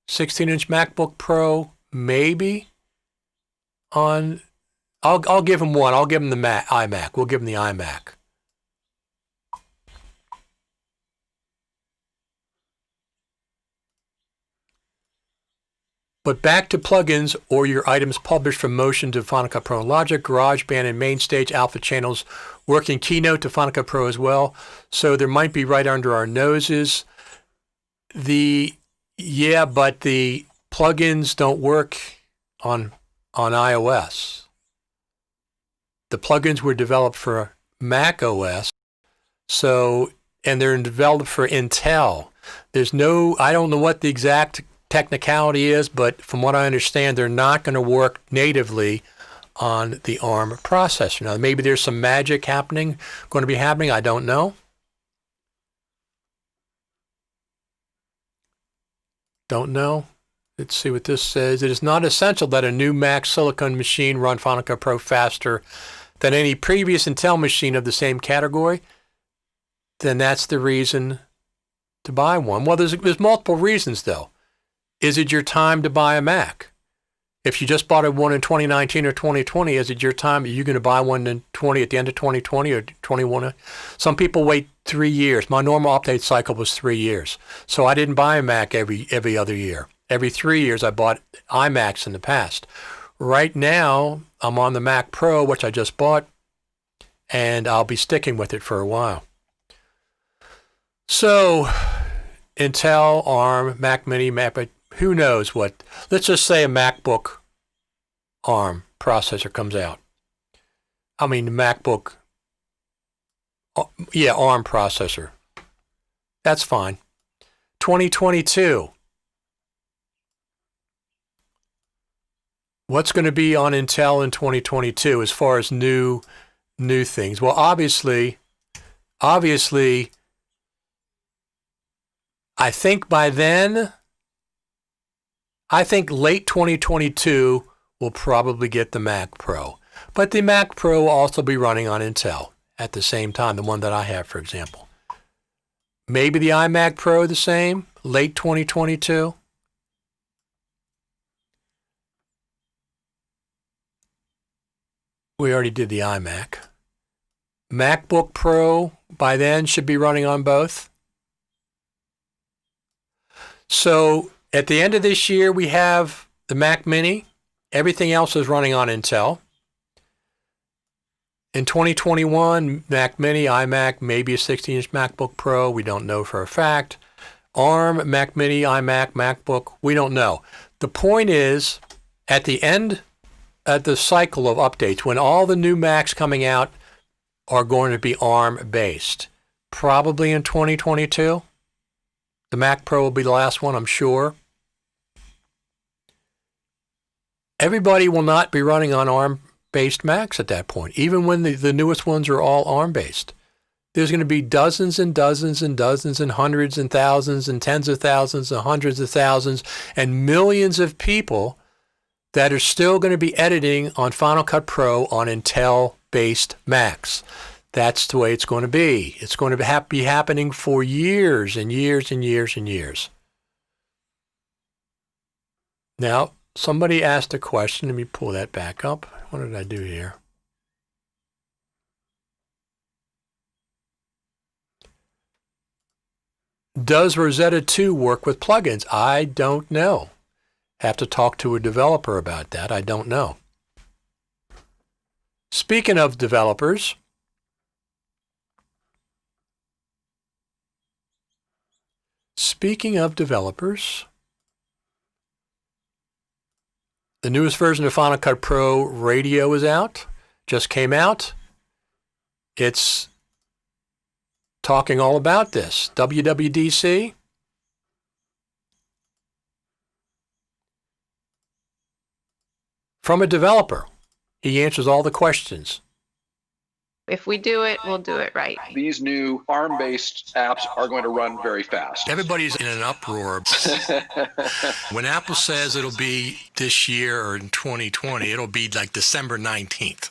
16-inch MacBook Pro, maybe. I'll give him one. I'll give him the iMac. We'll give him the iMac. But back to plugins or your items published from Motion to Final Cut Pro and Logic, GarageBand and MainStage alpha channels work in Keynote to Final Cut Pro as well. So there might be right under our noses. But the plugins don't work on iOS. The plugins were developed for Mac OS, and they're developed for Intel. I don't know what the exact technicality is, but from what I understand, they're not going to work natively on the ARM processor. Now, maybe there's some magic going to be happening. I don't know. Don't know. Let's see what this says. It is not essential that a new Mac Silicon machine run Final Cut Pro faster than any previous Intel machine of the same category. Then that's the reason to buy one. Well, there's multiple reasons, though. Is it your time to buy a Mac? If you just bought one in 2019 or 2020, is it your time? Are you going to buy one at the end of 2020 or 21? Some people wait 3 years. My normal update cycle was 3 years. So I didn't buy a Mac every other year. Every 3 years, I bought iMacs in the past. Right now, I'm on the Mac Pro, which I just bought, and I'll be sticking with it for a while. So, Intel, ARM, Mac Mini, Mac, who knows what. Let's just say a MacBook ARM processor comes out. I mean, MacBook, ARM processor. That's fine. 2022. What's going to be on Intel in 2022 as far as new things? Well, obviously, I think by then, late 2022 we'll probably get the Mac Pro. But the Mac Pro will also be running on Intel at the same time, the one that I have, for example. Maybe the iMac Pro the same, late 2022. We already did the iMac. MacBook Pro by then should be running on both. So at the end of this year, we have the Mac Mini. Everything else is running on Intel. In 2021, Mac Mini, iMac, maybe a 16-inch MacBook Pro. We don't know for a fact. ARM, Mac Mini, iMac, MacBook. We don't know. The point is, at the end of the cycle of updates, when all the new Macs coming out are going to be ARM-based, probably in 2022. The Mac Pro will be the last one, I'm sure. Everybody will not be running on ARM-based Macs at that point, even when the newest ones are all ARM-based. There's going to be dozens and dozens and dozens and hundreds and thousands and tens of thousands and hundreds of thousands and millions of people that are still going to be editing on Final Cut Pro on Intel-based Macs. That's the way it's going to be. It's going to be happening for years and years and years and years. Now, somebody asked a question. Let me pull that back up. What did I do here? Does Rosetta 2 work with plugins? I don't know. Have to talk to a developer about that. I don't know. Speaking of developers, the newest version of Final Cut Pro Radio is out. Just came out. It's talking all about this. WWDC. From a developer. He answers all the questions. If we do it, we'll do it right. These new ARM-based apps are going to run very fast. Everybody's in an uproar. When Apple says it'll be this year or in 2020, it'll be like December 19th.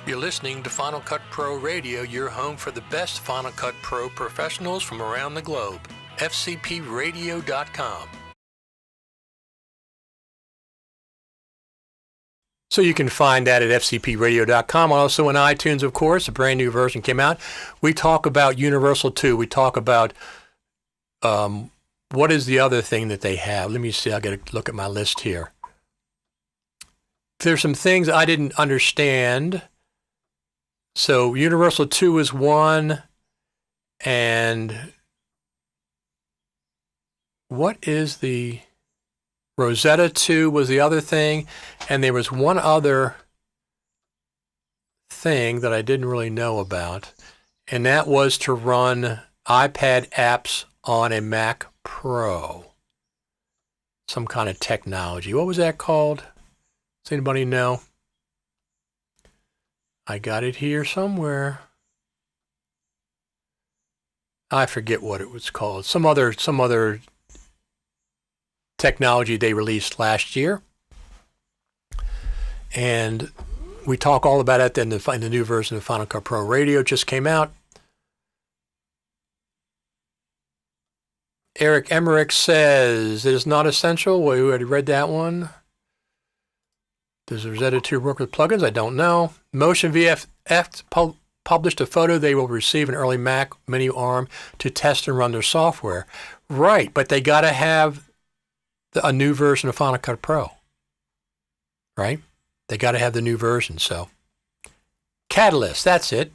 You're listening to Final Cut Pro Radio, your home for the best Final Cut Pro professionals from around the globe. FCPRadio.com. So you can find that at FCPRadio.com. Also on iTunes, of course, a brand new version came out. We talk about Universal 2. We talk about what is the other thing that they have. Let me see. I got to look at my list here. There's some things I didn't understand. So Universal 2 is one, and what is the Rosetta 2 was the other thing, and there was one other thing that I didn't really know about, and that was to run iPad apps on a Mac Pro. Some kind of technology. What was that called? Does anybody know? I got it here somewhere. I forget what it was called. Some other technology they released last year. And we talk all about it in the new version of Final Cut Pro Radio just came out. Eric Emmerich says it is not essential. We already read that one. Does Rosetta 2 work with plugins? I don't know. Motion VFX published a photo they will receive an early Mac Mini ARM to test and run their software. Right, but they got to have a new version of Final Cut Pro. Right? They got to have the new version. So, Catalyst, that's it.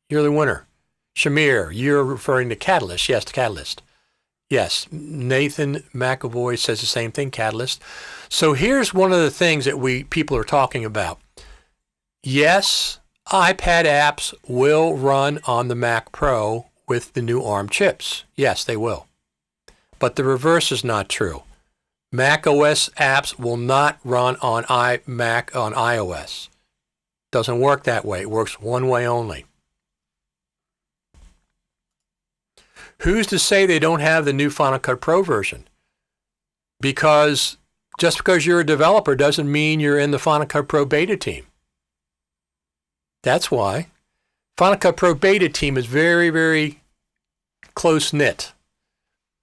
You're the winner. Shamir, you're referring to Catalyst. Yes, to Catalyst. Yes, Nathan McAvoy says the same thing, Catalyst. So here's one of the things that people are talking about. Yes, iPad apps will run on the Mac Pro with the new ARM chips. Yes, they will. But the reverse is not true. Mac OS apps will not run on iMac on iOS. Doesn't work that way. It works one way only. Who's to say they don't have the new Final Cut Pro version? Because just because you're a developer doesn't mean you're in the Final Cut Pro beta team. That's why. Final Cut Pro beta team is very, very close-knit.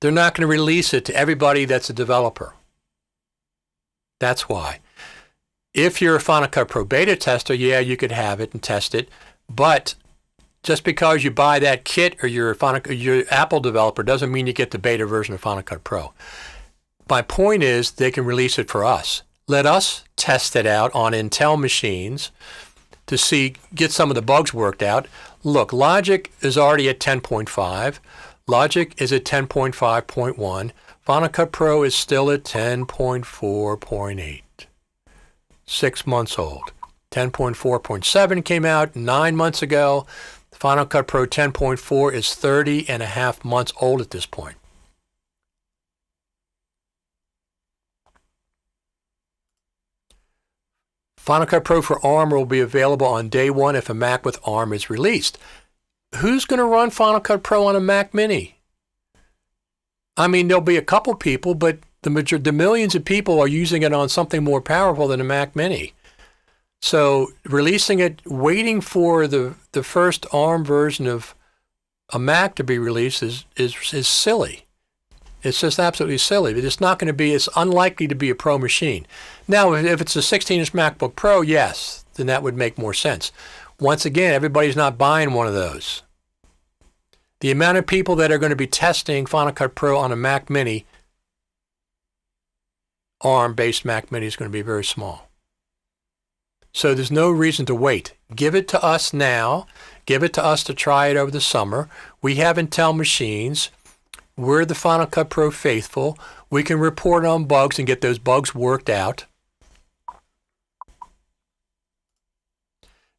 They're not going to release it to everybody that's a developer. That's why. If you're a Final Cut Pro beta tester, yeah, you could have it and test it, but just because you buy that kit or you're an Apple developer doesn't mean you get the beta version of Final Cut Pro. My point is they can release it for us. Let us test it out on Intel machines to get some of the bugs worked out. Look, Logic is already at 10.5. Logic is at 10.5.1. Final Cut Pro is still at 10.4.8. 6 months old. 10.4.7 came out 9 months ago. Final Cut Pro 10.4 is 30 and a half months old at this point. Final Cut Pro for ARM will be available on day one if a Mac with ARM is released. Who's going to run Final Cut Pro on a Mac Mini? I mean, there'll be a couple people, but the millions of people are using it on something more powerful than a Mac Mini. So releasing it, waiting for the first ARM version of a Mac to be released is silly. It's just absolutely silly. It's unlikely to be a Pro machine. Now, if it's a 16-inch MacBook Pro, yes, then that would make more sense. Once again, everybody's not buying one of those. The amount of people that are going to be testing Final Cut Pro on a Mac Mini, ARM-based Mac Mini, is going to be very small. So there's no reason to wait. Give it to us now. Give it to us to try it over the summer. We have Intel machines. We're the Final Cut Pro faithful. We can report on bugs and get those bugs worked out.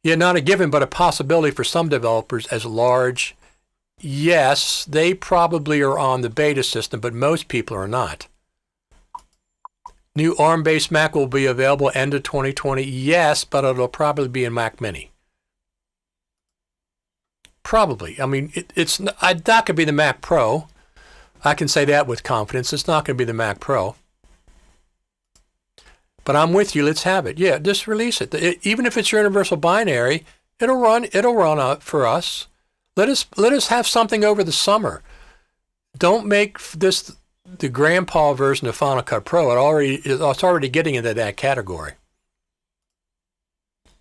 Yeah, not a given, but a possibility for some developers as large. Yes, they probably are on the beta system, but most people are not. New ARM-based Mac will be available end of 2020. Yes, but it'll probably be in Mac Mini. Probably. I mean, it's not going to be the Mac Pro. I can say that with confidence. It's not going to be the Mac Pro. But I'm with you. Let's have it. Yeah, just release it. Even if it's your universal binary, it'll run out for us. Let us have something over the summer. Don't make this the grandpa version of Final Cut Pro. It's already getting into that category.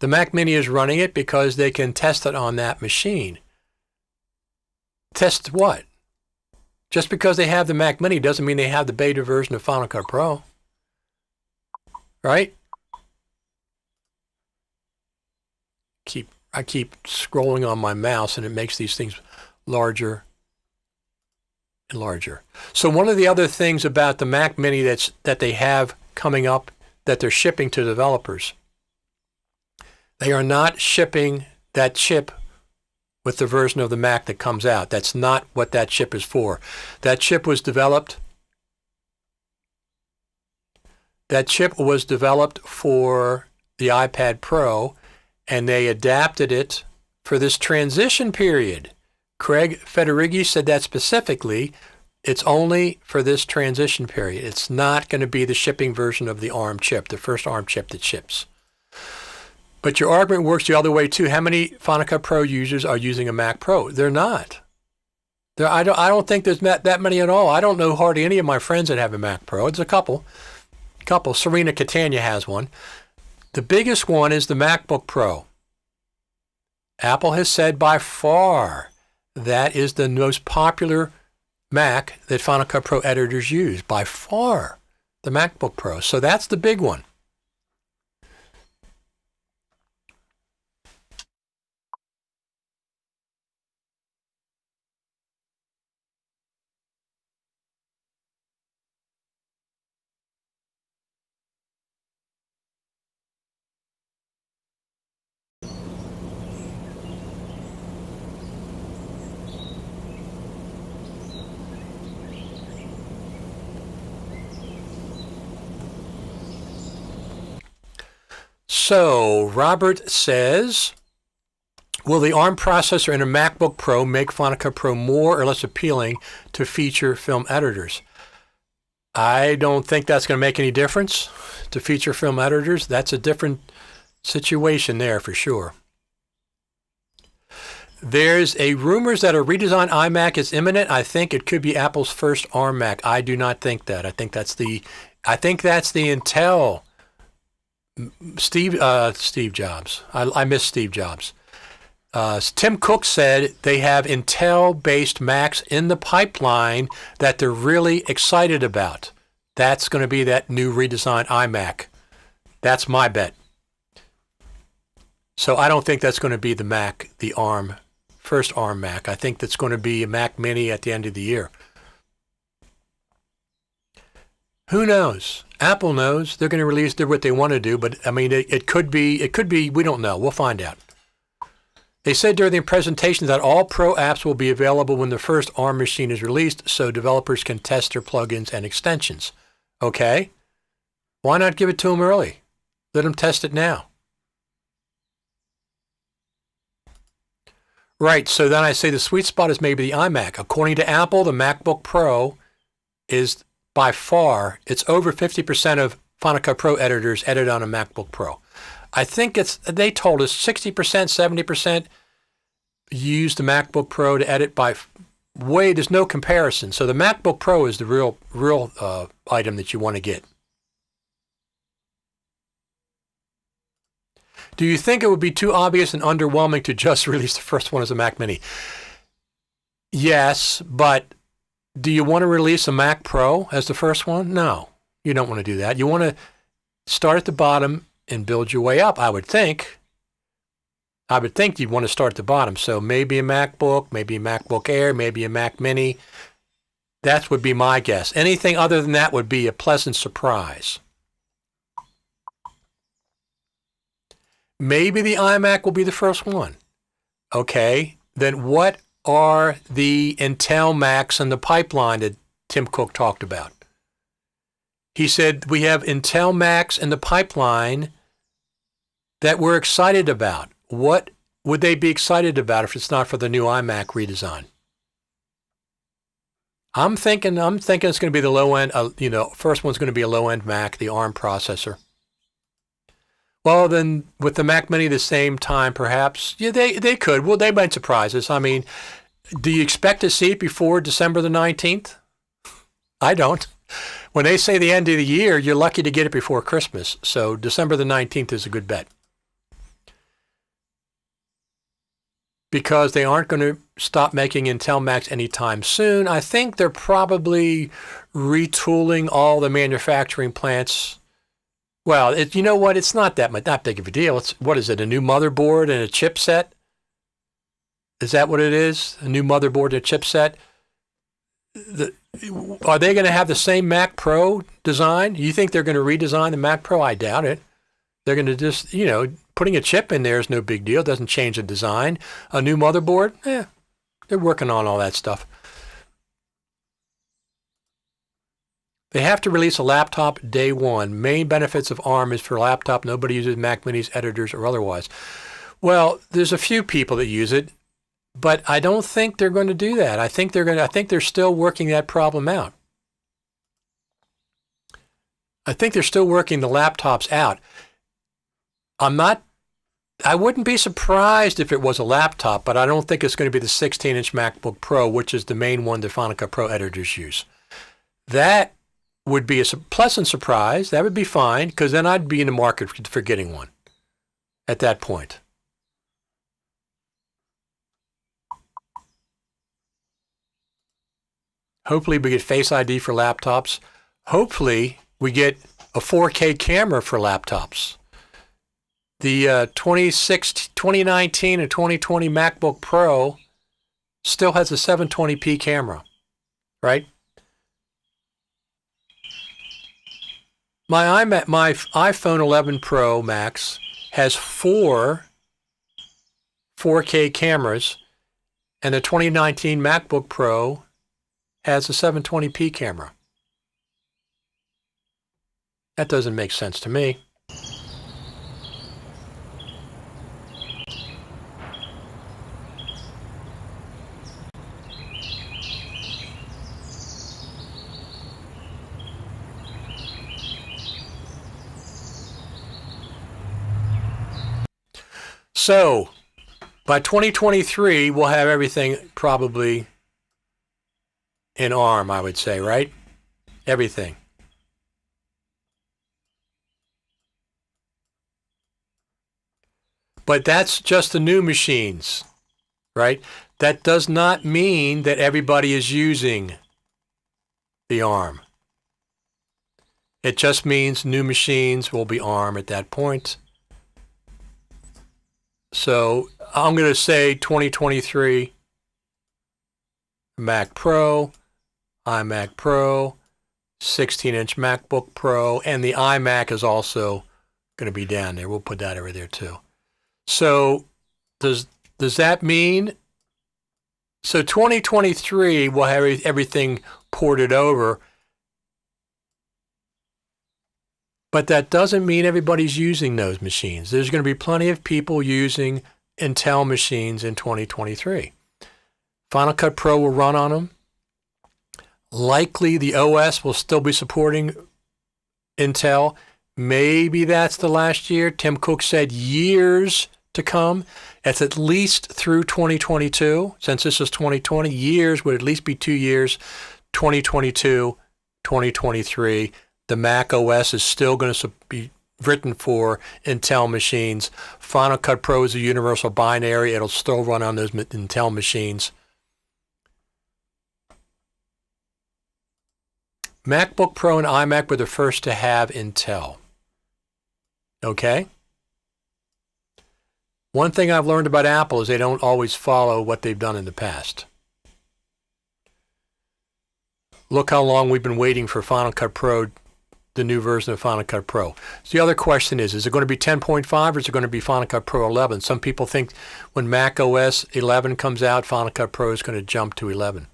The Mac Mini is running it because they can test it on that machine. Test what? Just because they have the Mac Mini doesn't mean they have the beta version of Final Cut Pro. Right? I keep scrolling on my mouse and it makes these things larger. and larger. So one of the other things about the Mac Mini that they have coming up that they're shipping to developers, they are not shipping that chip with the version of the Mac that comes out. That's not what that chip is for. That chip was developed for the iPad Pro, and they adapted it for this transition period. Craig Federighi said that specifically. It's only for this transition period. It's not going to be the shipping version of the ARM chip, the first ARM chip that ships. But your argument works the other way too. How many Final Cut Pro users are using a Mac Pro? They're not. I don't think there's that many at all. I don't know hardly any of my friends that have a Mac Pro. It's a couple. Serena Catania has one. The biggest one is the MacBook Pro. Apple has said by far that is the most popular Mac that Final Cut Pro editors use, by far, the MacBook Pro. So that's the big one. So Robert says, will the ARM processor in a MacBook Pro make Final Cut Pro more or less appealing to feature film editors? I don't think that's going to make any difference to feature film editors. That's a different situation there for sure. There's a rumors that a redesigned iMac is imminent. I think it could be Apple's first ARM Mac. I do not think that. I think that's the Intel Steve Jobs. I miss Steve Jobs. Tim Cook said they have Intel-based Macs in the pipeline that they're really excited about. That's going to be that new redesigned iMac. That's my bet. So I don't think that's going to be the Mac, the ARM, first ARM Mac. I think that's going to be a Mac Mini at the end of the year. Who knows? Apple knows. They're going to release what they want to do, but I mean, it could be, we don't know. We'll find out. They said during the presentation that all Pro apps will be available when the first ARM machine is released so developers can test their plugins and extensions. Okay. Why not give it to them early? Let them test it now. Right. So then I say the sweet spot is maybe the iMac. According to Apple, the MacBook Pro is by far, it's over 50% of Final Cut Pro editors edit on a MacBook Pro. I think they told us 60%, 70% use the MacBook Pro to edit by way, there's no comparison. So the MacBook Pro is the real item that you want to get. Do you think it would be too obvious and underwhelming to just release the first one as a Mac Mini? Yes, but do you want to release a Mac Pro as the first one? No, you don't want to do that. You want to start at the bottom and build your way up, I would think. I would think you'd want to start at the bottom. So maybe a MacBook, maybe a MacBook Air, maybe a Mac Mini. That would be my guess. Anything other than that would be a pleasant surprise. Maybe the iMac will be the first one. Okay, then what are the Intel Macs in the pipeline that Tim Cook talked about? He said we have Intel Macs in the pipeline that we're excited about. What would they be excited about if it's not for the new iMac redesign? I'm thinking it's going to be the low end. First one's going to be a low end Mac, the ARM processor. Well, then with the Mac Mini the same time, perhaps, yeah, they could. Well, they might surprise us. I mean, do you expect to see it before December the 19th? I don't. When they say the end of the year, you're lucky to get it before Christmas. So December the 19th is a good bet. Because they aren't going to stop making Intel Macs anytime soon. I think they're probably retooling all the manufacturing plants. Well, you know what? It's not big of a deal. What is it? A new motherboard and a chipset? Is that what it is? A new motherboard and a chipset? are they going to have the same Mac Pro design? You think they're going to redesign the Mac Pro? I doubt it. They're going to just, putting a chip in there is no big deal. It doesn't change the design. A new motherboard? They're working on all that stuff. They have to release a laptop day one. Main benefits of ARM is for a laptop. Nobody uses Mac Minis, editors, or otherwise. Well, there's a few people that use it, but I don't think they're going to do that. I think they're still working that problem out. I think they're still working the laptops out. I wouldn't be surprised if it was a laptop, but I don't think it's going to be the 16-inch MacBook Pro, which is the main one that Final Cut Pro editors use. That would be a pleasant surprise. That would be fine, because then I'd be in the market for getting one at that point. Hopefully we get Face ID for laptops. Hopefully we get a 4K camera for laptops. The 2019 and 2020 MacBook Pro still has a 720p camera, right? My iPhone 11 Pro Max has 4 4K cameras, and the 2019 MacBook Pro has a 720p camera. That doesn't make sense to me. So, by 2023, we'll have everything probably in ARM, I would say, right? Everything. But that's just the new machines, right? That does not mean that everybody is using the ARM. It just means new machines will be ARM at that point. So I'm going to say 2023 Mac Pro, iMac Pro, 16-inch MacBook Pro, and the iMac is also going to be down there. We'll put that over there too. So does that mean, so 2023 we'll have everything ported over, but that doesn't mean everybody's using those machines. There's going to be plenty of people using Intel machines in 2023. Final Cut Pro will run on them. Likely the OS will still be supporting Intel. Maybe that's the last year. Tim Cook said years to come. It's at least through 2022. Since this is 2020, years would at least be 2 years. 2022, 2023. The Mac OS is still going to be written for Intel machines. Final Cut Pro is a universal binary. It'll still run on those Intel machines. MacBook Pro and iMac were the first to have Intel. Okay? One thing I've learned about Apple is they don't always follow what they've done in the past. Look how long we've been waiting for Final Cut Pro, the new version of Final Cut Pro. So the other question is it going to be 10.5 or is it going to be Final Cut Pro 11? Some people think when Mac OS 11 comes out, Final Cut Pro is going to jump to 11.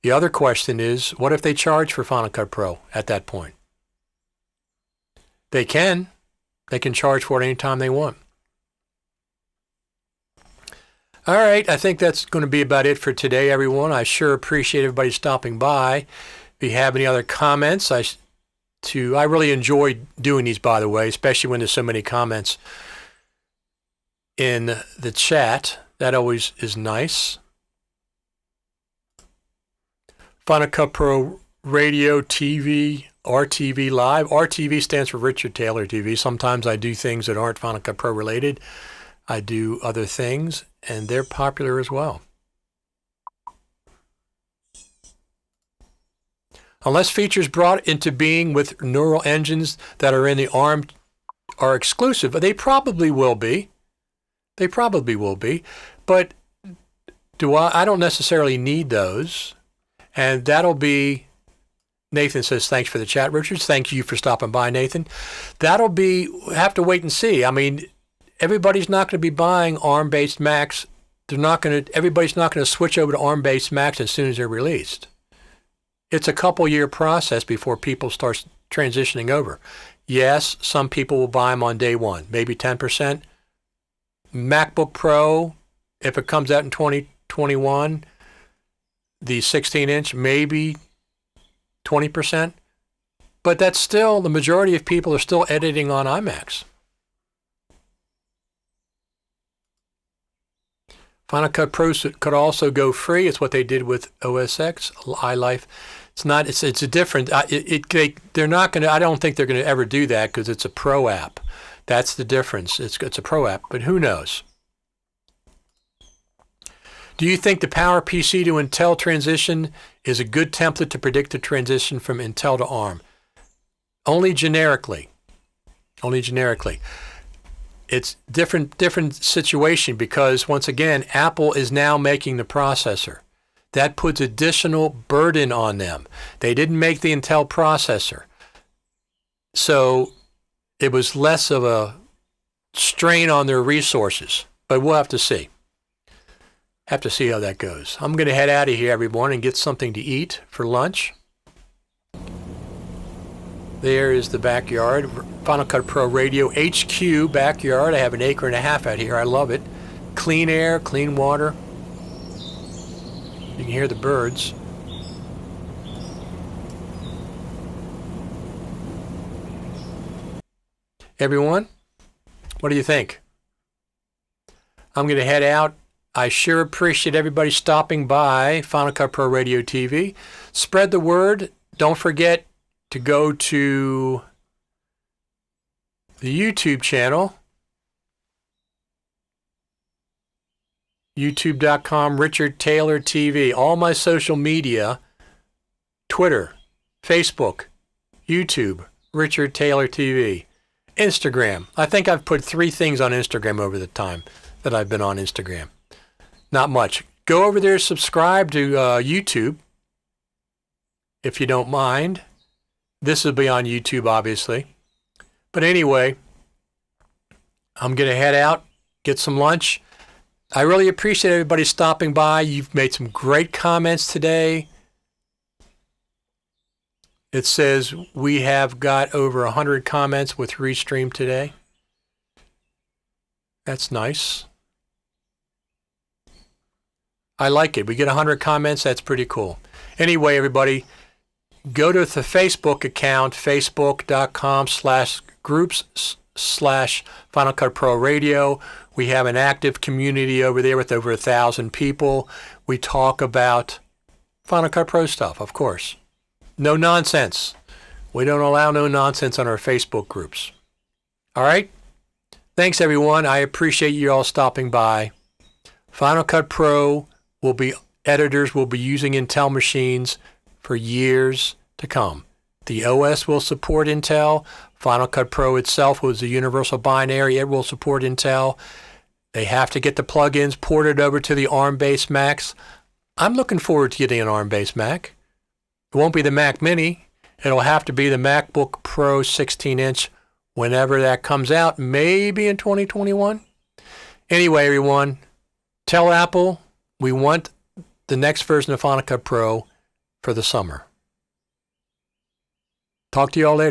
The other question is, what if they charge for Final Cut Pro at that point? They can. They can charge for it anytime they want. All right, I think that's going to be about it for today, everyone. I sure appreciate everybody stopping by. If you have any other comments, I really enjoy doing these, by the way, especially when there's so many comments in the chat. That always is nice. Final Cut Pro Radio, TV, RTV Live. RTV stands for Richard Taylor TV. Sometimes I do things that aren't Final Cut Pro related. I do other things, and they're popular as well. Unless features brought into being with neural engines that are in the ARM are exclusive, they probably will be. They probably will be. But I don't necessarily need those. And that'll be, Nathan says, thanks for the chat, Richards. Thank you for stopping by, Nathan. That'll be, have to wait and see. I mean, everybody's not going to be buying ARM-based Macs. Everybody's not going to switch over to ARM-based Macs as soon as they're released. It's a couple-year process before people start transitioning over. Yes, some people will buy them on day one, maybe 10%. MacBook Pro, if it comes out in 2021, the 16-inch, maybe 20%. But that's still, the majority of people are still editing on iMacs. Final Cut Pro could also go free. It's what they did with OS X, iLife. It's not. It's a different. They're not going to. I don't think they're going to ever do that because it's a pro app. That's the difference. It's a pro app, but who knows? Do you think the PowerPC to Intel transition is a good template to predict the transition from Intel to ARM? Only generically. Only generically. It's different situation because, once again, Apple is now making the processor. That puts additional burden on them. They didn't make the Intel processor. So it was less of a strain on their resources. But we'll have to see. Have to see how that goes. I'm going to head out of here, everyone, and get something to eat for lunch. There is the backyard. Final Cut Pro Radio HQ backyard. I have an acre and a half out here. I love it. Clean air, clean water. You can hear the birds. Everyone, what do you think? I'm going to head out. I sure appreciate everybody stopping by Final Cut Pro Radio TV. Spread the word. Don't forget to go to the YouTube channel, youtube.com, Richard Taylor TV. All my social media, Twitter, Facebook, YouTube, Richard Taylor TV, Instagram. I think I've put 3 things on Instagram over the time that I've been on Instagram. Not much. Go over there, subscribe to YouTube, if you don't mind. This will be on YouTube, obviously. But anyway, I'm going to head out, get some lunch. I really appreciate everybody stopping by. You've made some great comments today. It says we have got over 100 comments with Restream today. That's nice. I like it. We get 100 comments. That's pretty cool. Anyway, everybody, go to the Facebook account, facebook.com/groups/Final Cut Pro Radio. We have an active community over there with over 1,000 people. We talk about Final Cut Pro stuff, of course. No nonsense. We don't allow no nonsense on our Facebook groups. All right? Thanks, everyone. I appreciate you all stopping by. Final Cut Pro editors will be using Intel machines for years to come. The OS will support Intel. Final Cut Pro itself was a universal binary. It will support Intel. They have to get the plugins ported over to the ARM-based Macs. I'm looking forward to getting an ARM-based Mac. It won't be the Mac Mini. It'll have to be the MacBook Pro 16-inch whenever that comes out, maybe in 2021. Anyway, everyone, tell Apple we want the next version of Final Cut Pro for the summer. Talk to you all later.